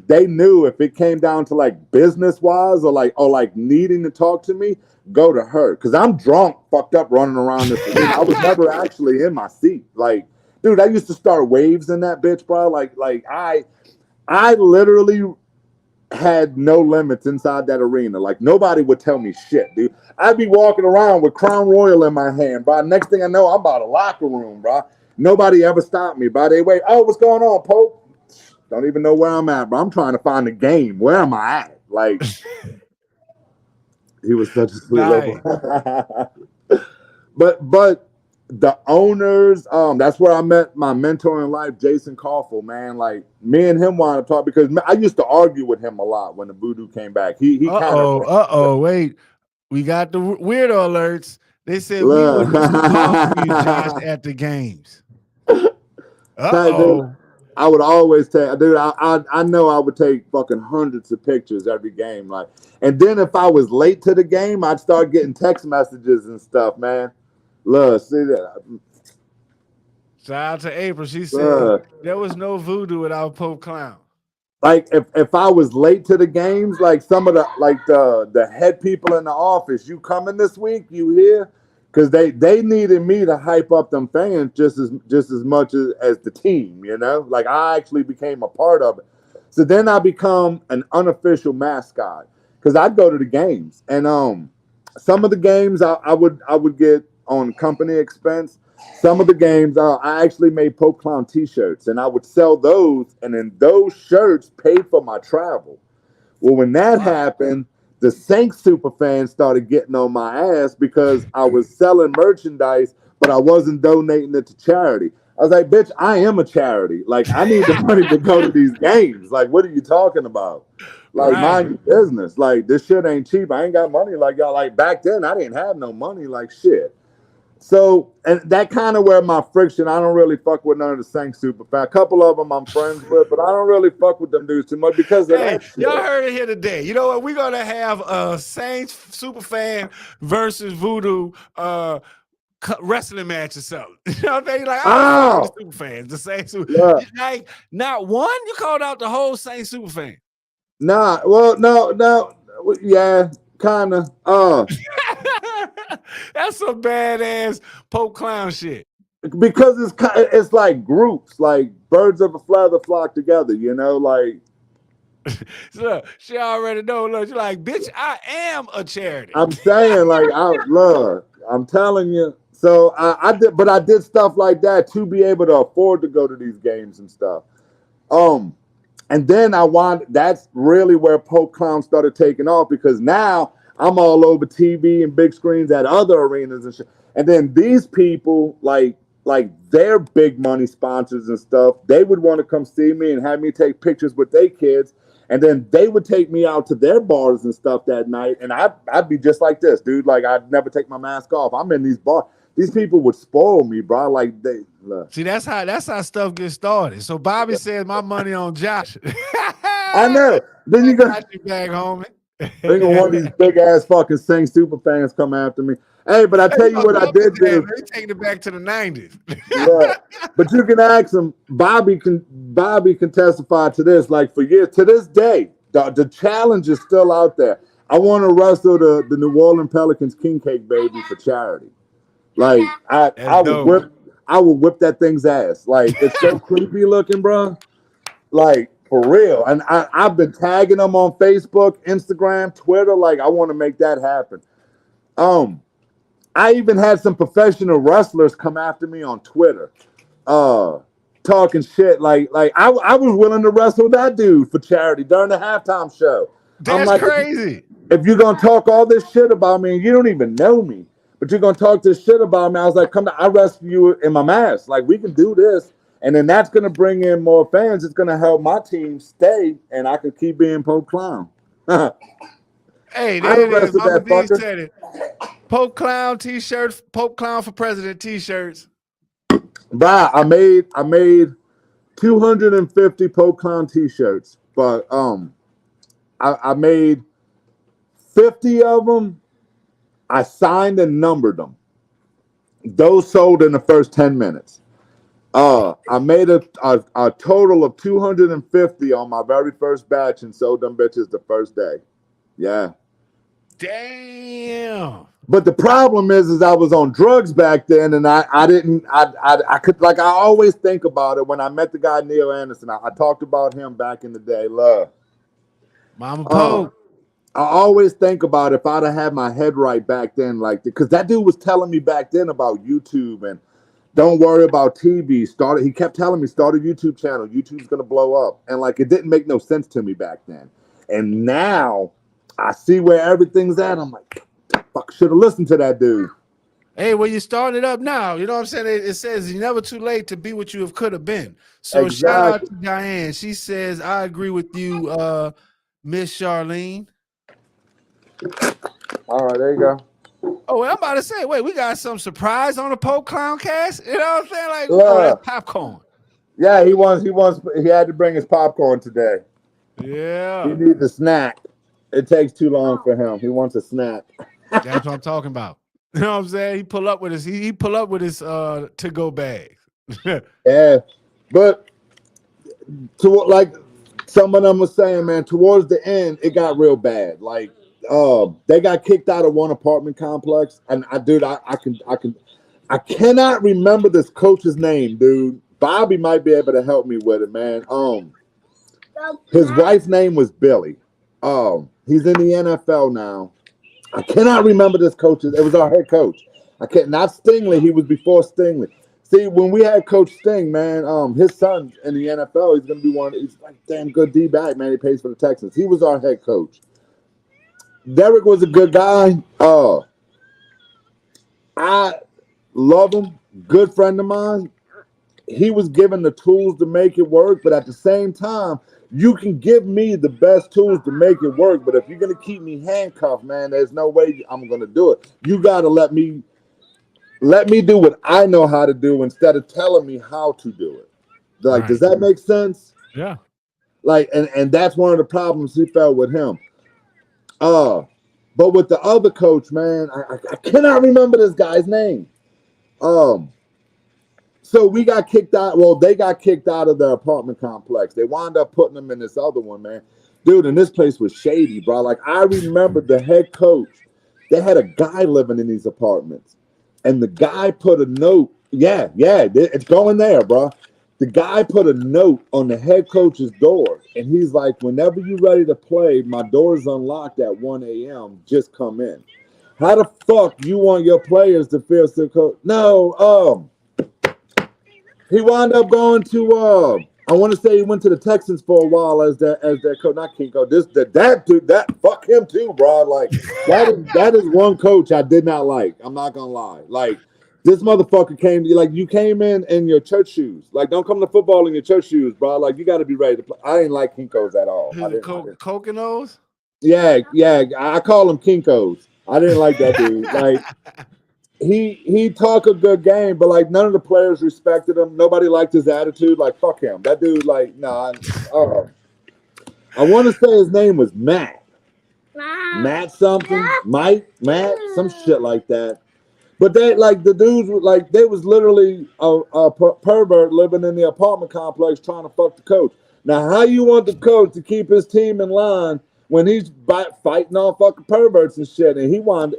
they knew if it came down to like business wise or like needing to talk to me, go to her, because I'm drunk, fucked up, running around this arena. I was never actually in my seat. Like, dude, I used to start waves in that bitch, bro. Like I literally had no limits inside that arena. Like nobody would tell me shit, dude. I'd be walking around with Crown Royal in my hand, bro. Next thing I know, I'm by the locker room, bro. Nobody ever stopped me, bro. They wait, oh, what's going on, Pope? Don't even know where I'm at, bro. I'm trying to find the game. Where am I at? Like, he was such a sweet little. But the owners, that's where I met my mentor in life, Jason Koffel, man. Like me and him wanted to talk, because I used to argue with him a lot when the Voodoo came back. He wait, we got the weirdo alerts. They said we would talk to you, Josh, at the games. I would always take, dude. I know I would take fucking hundreds of pictures every game, like. And then if I was late to the game, I'd start getting text messages and stuff, man. Look, see that. Shout out to April. She said there was no voodoo without Pope Clown. Like if I was late to the games, like some of the head people in the office, you coming this week? You here? Because they needed me to hype up them fans just as much as the team, you know? Like I actually became a part of it. So then I become an unofficial mascot, because I'd go to the games, and some of the games I would get on company expense. Some of the games I actually made Pope Clown t-shirts, and I would sell those, and then those shirts paid for my travel. Well, when that happened, the Saints super fans started getting on my ass because I was selling merchandise, but I wasn't donating it to charity. I was like, bitch, I am a charity. Like, I need the money to go to these games. Like, what are you talking about? Like, Right. mind your business. Like, this shit ain't cheap. I ain't got money like y'all. Like, back then, I didn't have no money. Like, shit. So, and that kind of where my friction, I don't really fuck with none of the Saints super fan. A couple of them I'm friends with, but I don't really fuck with them dudes too much because of Hey, that shit. y'all heard it here today. You know what? We're gonna have a Saints super fan versus Voodoo wrestling match or something. You know what I'm saying? Like, I don't fuck with the super fans. The Saints Yeah. like not one. You called out the whole Saints super fan. Nah, well, no, yeah, kind of. That's some badass Pope Clown shit. Because it's like groups, like birds of a feather flock together. You know, like So she already know. Look, you're like, bitch, I am a charity. I'm saying, like I'm telling you. So I did, but I did stuff like that to be able to afford to go to these games and stuff. And then that's really where Pope Clown started taking off because now I'm all over TV and big screens at other arenas and shit. And then these people, like their big money sponsors and stuff, they would want to come see me and have me take pictures with their kids. And then they would take me out to their bars and stuff that night. And I'd be just like this, dude. Like, I'd never take my mask off. I'm in these bars. These people would spoil me, bro. Like, See, that's how stuff gets started. So Bobby says my money on Josh. I know. Then you got you back, homie. They gonna want these big ass fucking Saints super fans come after me. Hey, but I tell you what I did do. They taking it back to the 90s. Look, but you can ask him. Bobby can testify to this. Like for years to this day, the challenge is still out there. I want to wrestle the New Orleans Pelicans king cake baby for charity. Like I would whip that thing's ass. Like it's so creepy looking, bro. Like for real. And I've been tagging them on Facebook, Instagram, Twitter. Like I want to make that happen. I even had some professional wrestlers come after me on Twitter, talking shit. Like I was willing to wrestle that dude for charity during the halftime show. That's I'm like, crazy. If you're gonna talk all this shit about me and you don't even know me, but you're gonna talk this shit about me, I was like, come to, I rescue you in my mask. Like we can do this. And then that's going to bring in more fans. It's going to help my team stay, and I can keep being Pope Clown. Hey, there it is. Mama D said it. Pope Clown t-shirts, Pope Clown for President t-shirts. But I made 250 Pope Clown t-shirts, but I made 50 of them. I signed and numbered them. Those sold in the first 10 minutes. I made a total of 250 on my very first batch and sold them bitches the first day. Yeah. Damn. But the problem is I was on drugs back then, and I could, like, I always think about it when I met the guy Neil Anderson. I talked about him back in the day. Love. Mama Pope. I always think about if I'd have had my head right back then, like, because that dude was telling me back then about YouTube and don't worry about TV. He kept telling me, start a YouTube channel. YouTube's going to blow up. And like, it didn't make no sense to me back then. And now I see where everything's at. I'm like, fuck, should have listened to that dude. Hey, well, you're starting it up now. You know what I'm saying? It says you're never too late to be what you could have been. So shout out to Diane. She says, I agree with you, Miss Charlene. All right, there you go. Oh, I'm about to say, wait, we got some surprise on the Pope Clowncast. You know what I'm saying? Like, oh, that's popcorn. Yeah, he had to bring his popcorn today. Yeah. He needs a snack. It takes too long for him. He wants a snack. That's what I'm talking about. You know what I'm saying? He pull up with his to-go bag. Yeah. But like some of them were saying, man, towards the end, it got real bad. Like they got kicked out of one apartment complex, and I cannot remember this coach's name, dude. Bobby might be able to help me with it, man. His wife's name was Billy. He's in the NFL now. I cannot remember this coach. It was our head coach. Not Stingley. He was before Stingley. See, when we had Coach Sting, man, his son in the NFL, he's gonna be he's like damn good D-back, man. He plays for the Texans. He was our head coach. Derek was a good guy. I love him. Good friend of mine. He was given the tools to make it work, but at the same time, you can give me the best tools to make it work. But if you're gonna keep me handcuffed, man, there's no way I'm gonna do it. You gotta let me do what I know how to do instead of telling me how to do it. Like, does Right. that make sense? Yeah. Like, and that's one of the problems he felt with him. But with the other coach, man, I cannot remember this guy's name. Um, so we got kicked out. Well, they got kicked out of their apartment complex. They wound up putting them in this other one, man. Dude, and this place was shady, bro. Like, I remember the head coach. They had a guy living in these apartments, and the guy put a note. Yeah, it's going there, bro. The guy put a note on the head coach's door, and he's like, "Whenever you're ready to play, my door's unlocked at 1 a.m. Just come in." How the fuck you want your players to feel so coach? No, he wound up going to I want to say he went to the Texans for a while as their coach, not Kinko. That dude, that fuck him too, bro. Like that is one coach I did not like. I'm not gonna lie. Like this motherfucker came like you came in your church shoes. Like don't come to football in your church shoes, bro. Like you got to be ready to play. I didn't like Kinkos at all. I didn't. Coconos? Yeah, I call them Kinkos. I didn't like that dude. Like he talked a good game, but like none of the players respected him. Nobody liked his attitude. Like fuck him. That dude, like, nah. I want to say his name was Matt something, Mike, Matt, some shit like that. But they like the dudes like they was literally a pervert living in the apartment complex trying to fuck the coach. Now, how you want the coach to keep his team in line when he's fighting all fucking perverts and shit? And he wound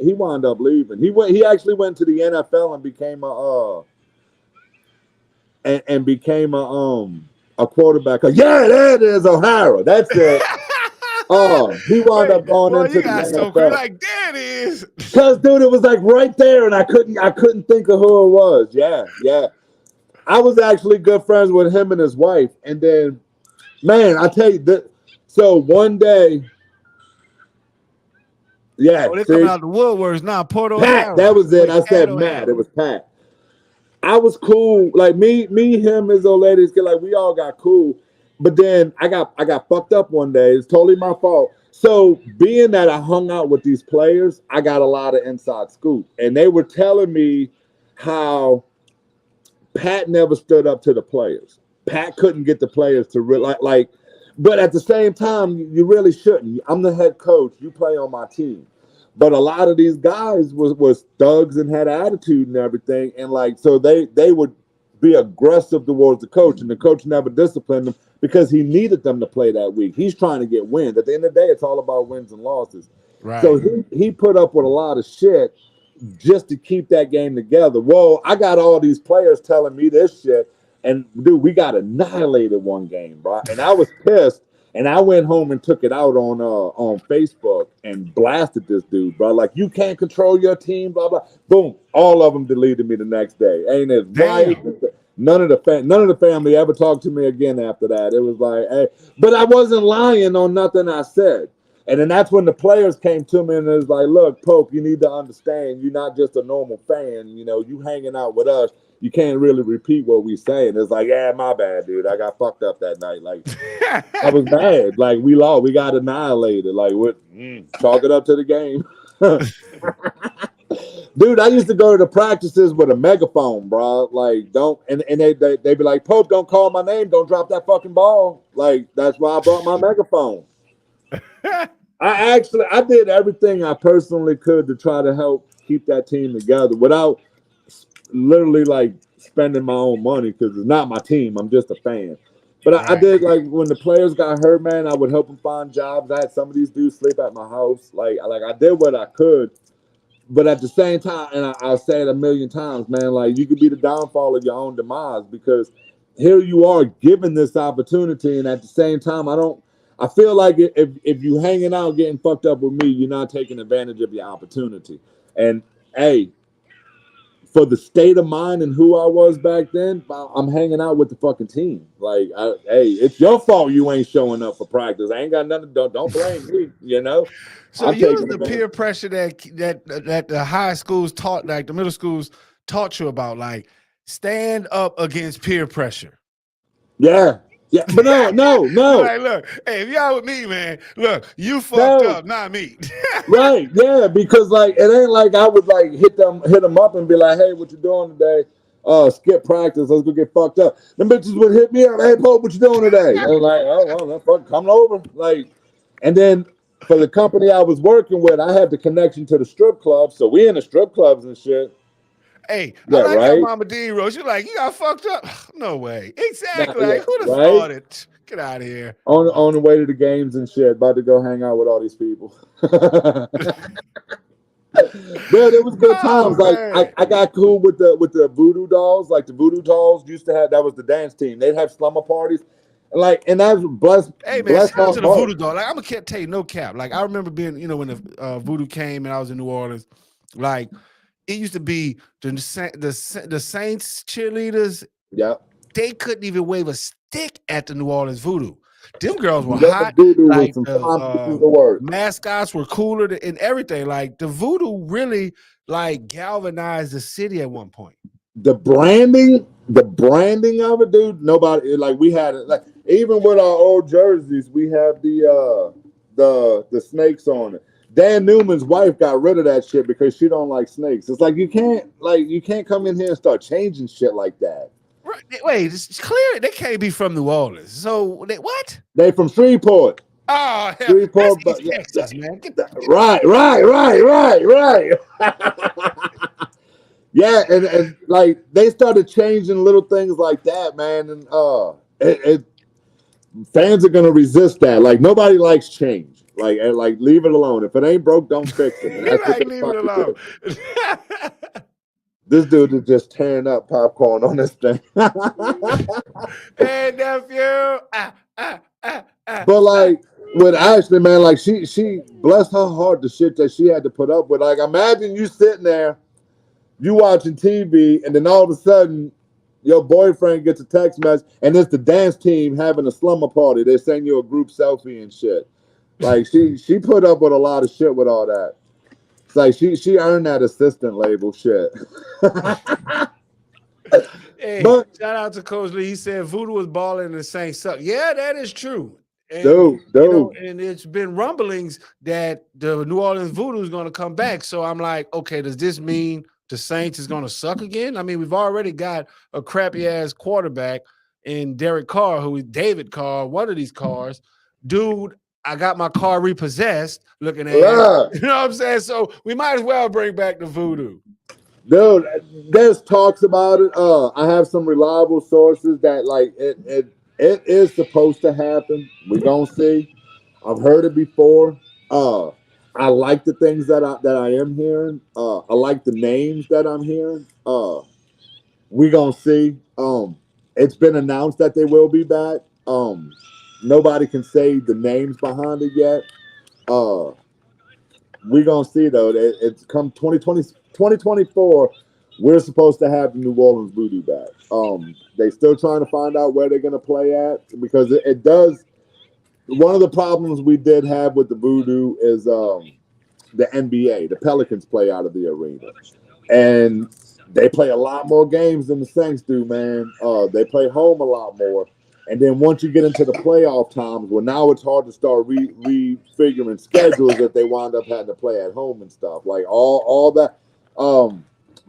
up leaving. He actually went to the NFL and became a quarterback. Yeah, there it is, O'Hara. That's it. He wound up going into the NFL. Like there it is. Cause dude, it was like right there, and I couldn't think of who it was. Yeah. I was actually good friends with him and his wife, and then, man, I tell you that. So one day, yeah, they're coming out the woodworks now. Porto Pat, that was it. I said Matt. It was Pat. I was cool. Like me, him, his old ladies, like we all got cool. But then I got fucked up one day. It's totally my fault. So being that I hung out with these players, I got a lot of inside scoop. And they were telling me how Pat never stood up to the players. Pat couldn't get the players to like, but at the same time, you really shouldn't. I'm the head coach. You play on my team. But a lot of these guys was thugs and had attitude and everything. And like, so they would be aggressive towards the coach, and the coach never disciplined them because he needed them to play that week. He's trying to get wins. At the end of the day, it's all about wins and losses. Right. So he put up with a lot of shit just to keep that game together. Well, I got all these players telling me this shit, and dude, we got annihilated one game, bro. And I was pissed, and I went home and took it out on Facebook and blasted this dude, bro. Like, you can't control your team, blah blah. Boom, all of them deleted me the next day. Ain't his wife. None of the family ever talked to me again after that. It was like, hey, but I wasn't lying on nothing I said. And then that's when the players came to me and it was like, look, Pope, you need to understand you're not just a normal fan. You know, you hanging out with us. You can't really repeat what we say. And it's like, yeah, my bad, dude. I got fucked up that night. Like, I was mad. Like, we lost. We got annihilated. Like, chalk it up to the game. Dude, I used to go to the practices with a megaphone, bro. Like, and they be like, Pope, don't call my name. Don't drop that fucking ball. Like, that's why I brought my megaphone. I did everything I personally could to try to help keep that team together without literally like spending my own money because it's not my team. I'm just a fan. But I did, like, when the players got hurt, man, I would help them find jobs. I had some of these dudes sleep at my house. Like I did what I could. But at the same time, and I'll say it a million times, man, like, you could be the downfall of your own demise because here you are given this opportunity, and at the same time, I feel like if you hanging out getting fucked up with me, you're not taking advantage of your opportunity. And hey, for the state of mind and who I was back then, I'm hanging out with the fucking team. Like, hey, it's your fault you ain't showing up for practice. I ain't got nothing. Don't blame me. You know, So I'm use taking the advantage. peer pressure that the high schools taught, like the middle schools taught you about, like stand up against peer pressure. Yeah, but no. You're like, look, hey, if y'all with me, man, look, you fucked No. up, not me. Right, yeah, because like it ain't like I would like hit them up and be like, hey, what you doing today? Skip practice, let's go get fucked up. Them bitches would hit me up, hey Pope, what you doing today? I was like, oh well, that's fucking coming over. Like, and then for the company I was working with, I had the connection to the strip club, so we in the strip clubs and shit. Hey, I Yeah, like how right. Mama D wrote. She's like, you got fucked up. No way. Nah, Exactly. yeah, Like, who'd have right. thought it? Get out of here. On the way to the games and shit, about to go hang out with all these people. Dude, it was good Oh times. Like man. I got cool with the voodoo dolls. Like the voodoo dolls used to have, that was the dance team. They'd have slumber parties. And that's Hey man, bless shout out her to the heart. voodoo dog. Like I'm gonna tell you, no cap. Like I remember being, when the voodoo came and I was in New Orleans. Like it used to be the Saints cheerleaders. Yeah. They couldn't even wave a stick at the New Orleans voodoo. Them girls were That hot. voodoo was Like some the fine pieces of work. mascots were cooler and everything. Like the voodoo really like galvanized the city at one point. The branding of it, dude. Nobody, like, we had it. Like, even with our old jerseys, we have the snakes on it. Dan Newman's wife got rid of that shit because she don't like snakes. It's like you can't come in here and start changing shit like that. Right. Wait, it's clear they can't be from New Orleans. So what? They from Shreveport. Oh hell, that's Shreveport, but East Texas, man. right. Yeah, and like they started changing little things like that, man. And fans are gonna resist that. Like nobody likes change. Like leave it alone. If it ain't broke, don't fix it. And You that's what like they leave it finally alone. did. This dude is just tearing up popcorn on this thing. Hey nephew. But like with Ashley, man, like she bless her heart the shit that she had to put up with. Like imagine you sitting there, you watching TV, and then all of a sudden your boyfriend gets a text message, and it's the dance team having a slumber party. They send you a group selfie and shit. Like she put up with a lot of shit with all that. It's like she earned that assistant label shit. Hey, But shout out to Coach Lee. He said voodoo was balling and the Saints suck. Yeah, that is true. And dude, and it's been rumblings that the New Orleans voodoo is going to come back. So I'm like, okay, does this mean the Saints is going to suck again? I mean, we've already got a crappy ass quarterback in Derek Carr, who is David Carr, one of these cars. Dude, I got my car repossessed looking at. yeah. You know what I'm saying? So we might as well bring back the voodoo. Dude, there's talks about it. I have some reliable sources that like it is supposed to happen. We're gonna see. I've heard it before. I like the things that I am hearing. I like the names that I'm hearing. We gonna see. It's been announced that they will be back. Nobody can say the names behind it yet. Uh, we gonna see though. It's come 2024. We're supposed to have the New Orleans Voodoo back. They still trying to find out where they're gonna play at because it does. One of the problems we did have with the Voodoo is the NBA. The Pelicans play out of the arena, and they play a lot more games than the Saints do. Man, they play home a lot more. And then once you get into the playoff times, well, now it's hard to start refiguring schedules that they wind up having to play at home and stuff. Like all that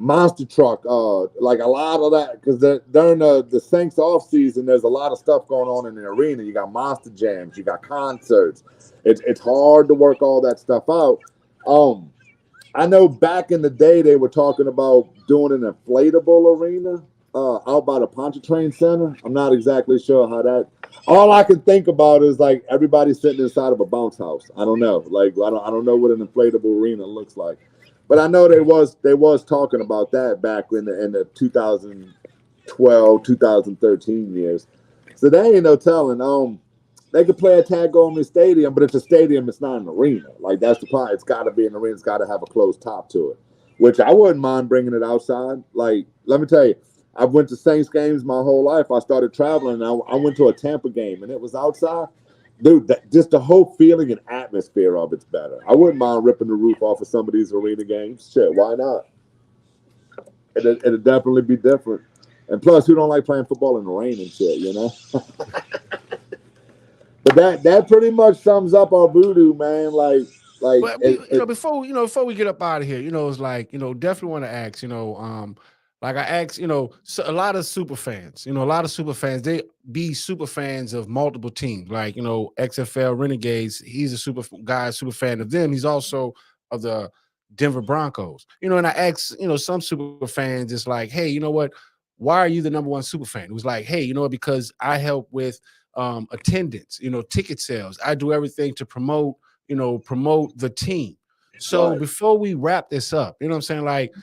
monster truck, like a lot of that, because during the Saints off season, there's a lot of stuff going on in the arena. You got monster jams, you got concerts. It's hard to work all that stuff out. I know back in the day they were talking about doing an inflatable arena out by the Pontchartrain Center. I'm not exactly sure how that. All I can think about is like everybody sitting inside of a bounce house. I don't know. Like I don't know what an inflatable arena looks like, but I know they was talking about that back in the 2012 2013 years. So they ain't no telling. They could play a tag on the stadium, but it's a stadium. It's not an arena. Like that's the part. It's got to be an arena. It's got to have a closed top to it. which I wouldn't mind bringing it outside. Like, let me tell you, I've went to Saints games my whole life. I started traveling, and I went to a Tampa game, and it was outside. Dude, just the whole feeling and atmosphere of it's better. I wouldn't mind ripping the roof off of some of these arena games. Shit, why not? It'd definitely be different. And plus, who don't like playing football in the rain and shit, you know? But that pretty much sums up our voodoo, man. But before we get up out of here, it's like, definitely want to ask, like I asked, so a lot of super fans, they be super fans of multiple teams, like, XFL Renegades. He's a super fan of them. He's also of the Denver Broncos, and I asked, some super fans, it's like, hey, you know what? Why are you the number one super fan? It was like, hey, you know what? Because I help with attendance, ticket sales. I do everything to promote the team. So Right. before we wrap this up, you know what I'm saying? Like,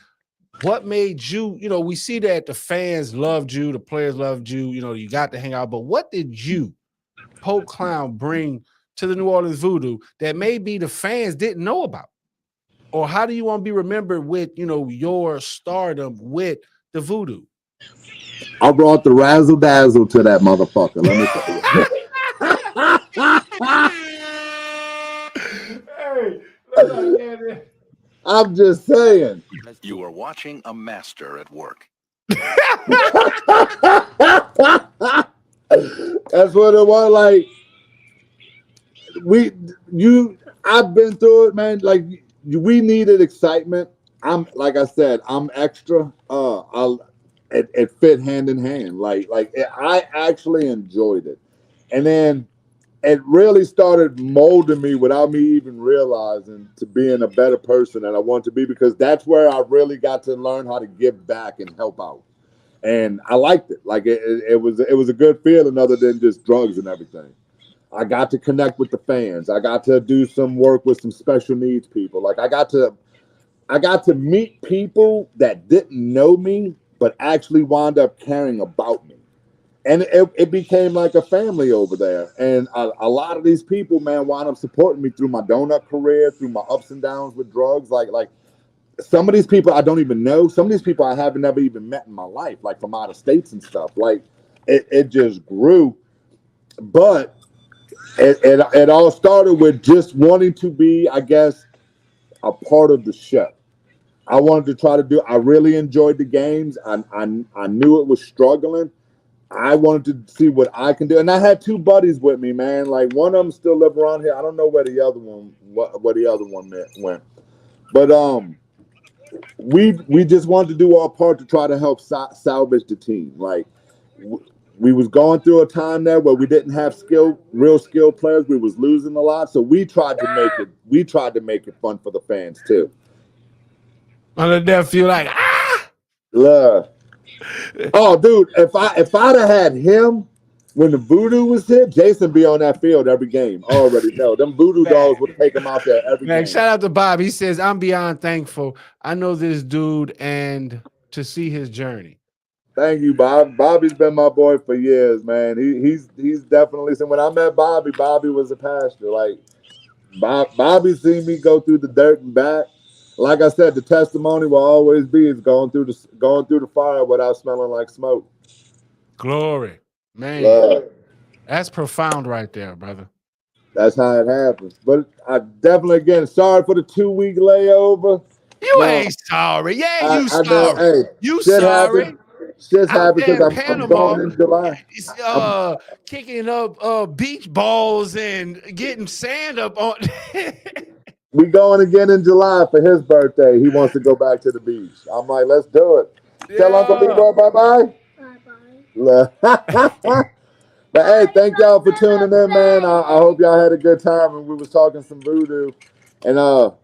what made you, we see that the fans loved you, the players loved you, you got to hang out, but what did you, Pope Clown, bring to the New Orleans Voodoo that maybe the fans didn't know about? Or how do you want to be remembered with, your stardom with the Voodoo? I brought the razzle dazzle to that motherfucker. Let me tell you. Hey, let's not get it. I'm just saying. You are watching a master at work. That's what it was. Like I've been through it, man. Like we needed excitement. I'm like I said, I'm extra. It fit hand in hand. I actually enjoyed it, and then it really started molding me without me even realizing to being a better person that I want to be, because that's where I really got to learn how to give back and help out. And I liked it. Like it was a good feeling other than just drugs and everything. I got to connect with the fans. I got to do some work with some special needs people. Like I got to meet people that didn't know me but actually wound up caring about me. And it became like a family over there. And a lot of these people, man, wound up supporting me through my donut career, through my ups and downs with drugs. Like some of these people I don't even know. Some of these people I haven't ever even met in my life, like from out of states and stuff. Like it just grew. But it all started with just wanting to be, I guess, a part of the show. I wanted to try to do. I really enjoyed the games. I knew it was struggling. I wanted to see what I can do, and I had two buddies with me, man. Like one of them still live around here. I don't know where the other one went, but we just wanted to do our part to try to help salvage the team. Like we was going through a time there where we didn't have real skilled players. We was losing a lot, so we tried to make it. We tried to make it fun for the fans too. On the deaf, you like Love. Oh, dude, if I'd have had him when the voodoo was hit, Jason be on that field every game. I already know. Them voodoo dolls would take him out there every game. Shout out to Bob. He says, I'm beyond thankful. I know this dude and to see his journey. Thank you, Bob. Bobby's been my boy for years, man. He's definitely. So when I met Bobby, Bobby was a pastor. Like Bobby seen me go through the dirt and back. Like I said, the testimony will always be is going through the fire without smelling like smoke. Glory, man. Love. That's profound, right there, brother. That's how it happens. But I definitely, again, sorry for the 2-week layover. You ain't sorry. Yeah, you sorry. Know, hey, you sorry. Shit's happened because I'm going in July. Kicking up beach balls and getting sand up on. We going again in July for his birthday. He wants to go back to the beach. I'm like, let's do it. Yeah. Tell Uncle Leroy bye-bye. Bye-bye. But hey, thank y'all for tuning in, man. I hope y'all had a good time and we was talking some voodoo. And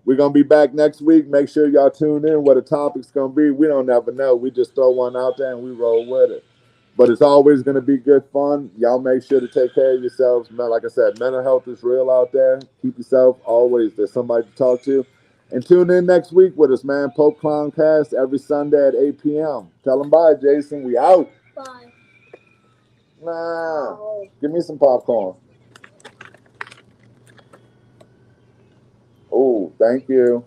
we're going to be back next week. Make sure y'all tune in what the topic's going to be. We don't ever know. We just throw one out there and we roll with it. But it's always going to be good fun. Y'all make sure to take care of yourselves. Like I said, mental health is real out there. Keep yourself always. There's somebody to talk to. And tune in next week with us, man. Pope Clowncast every Sunday at 8 p.m. Tell them bye, Jason. We out. Bye. Nah. Give me some popcorn. Oh, thank you.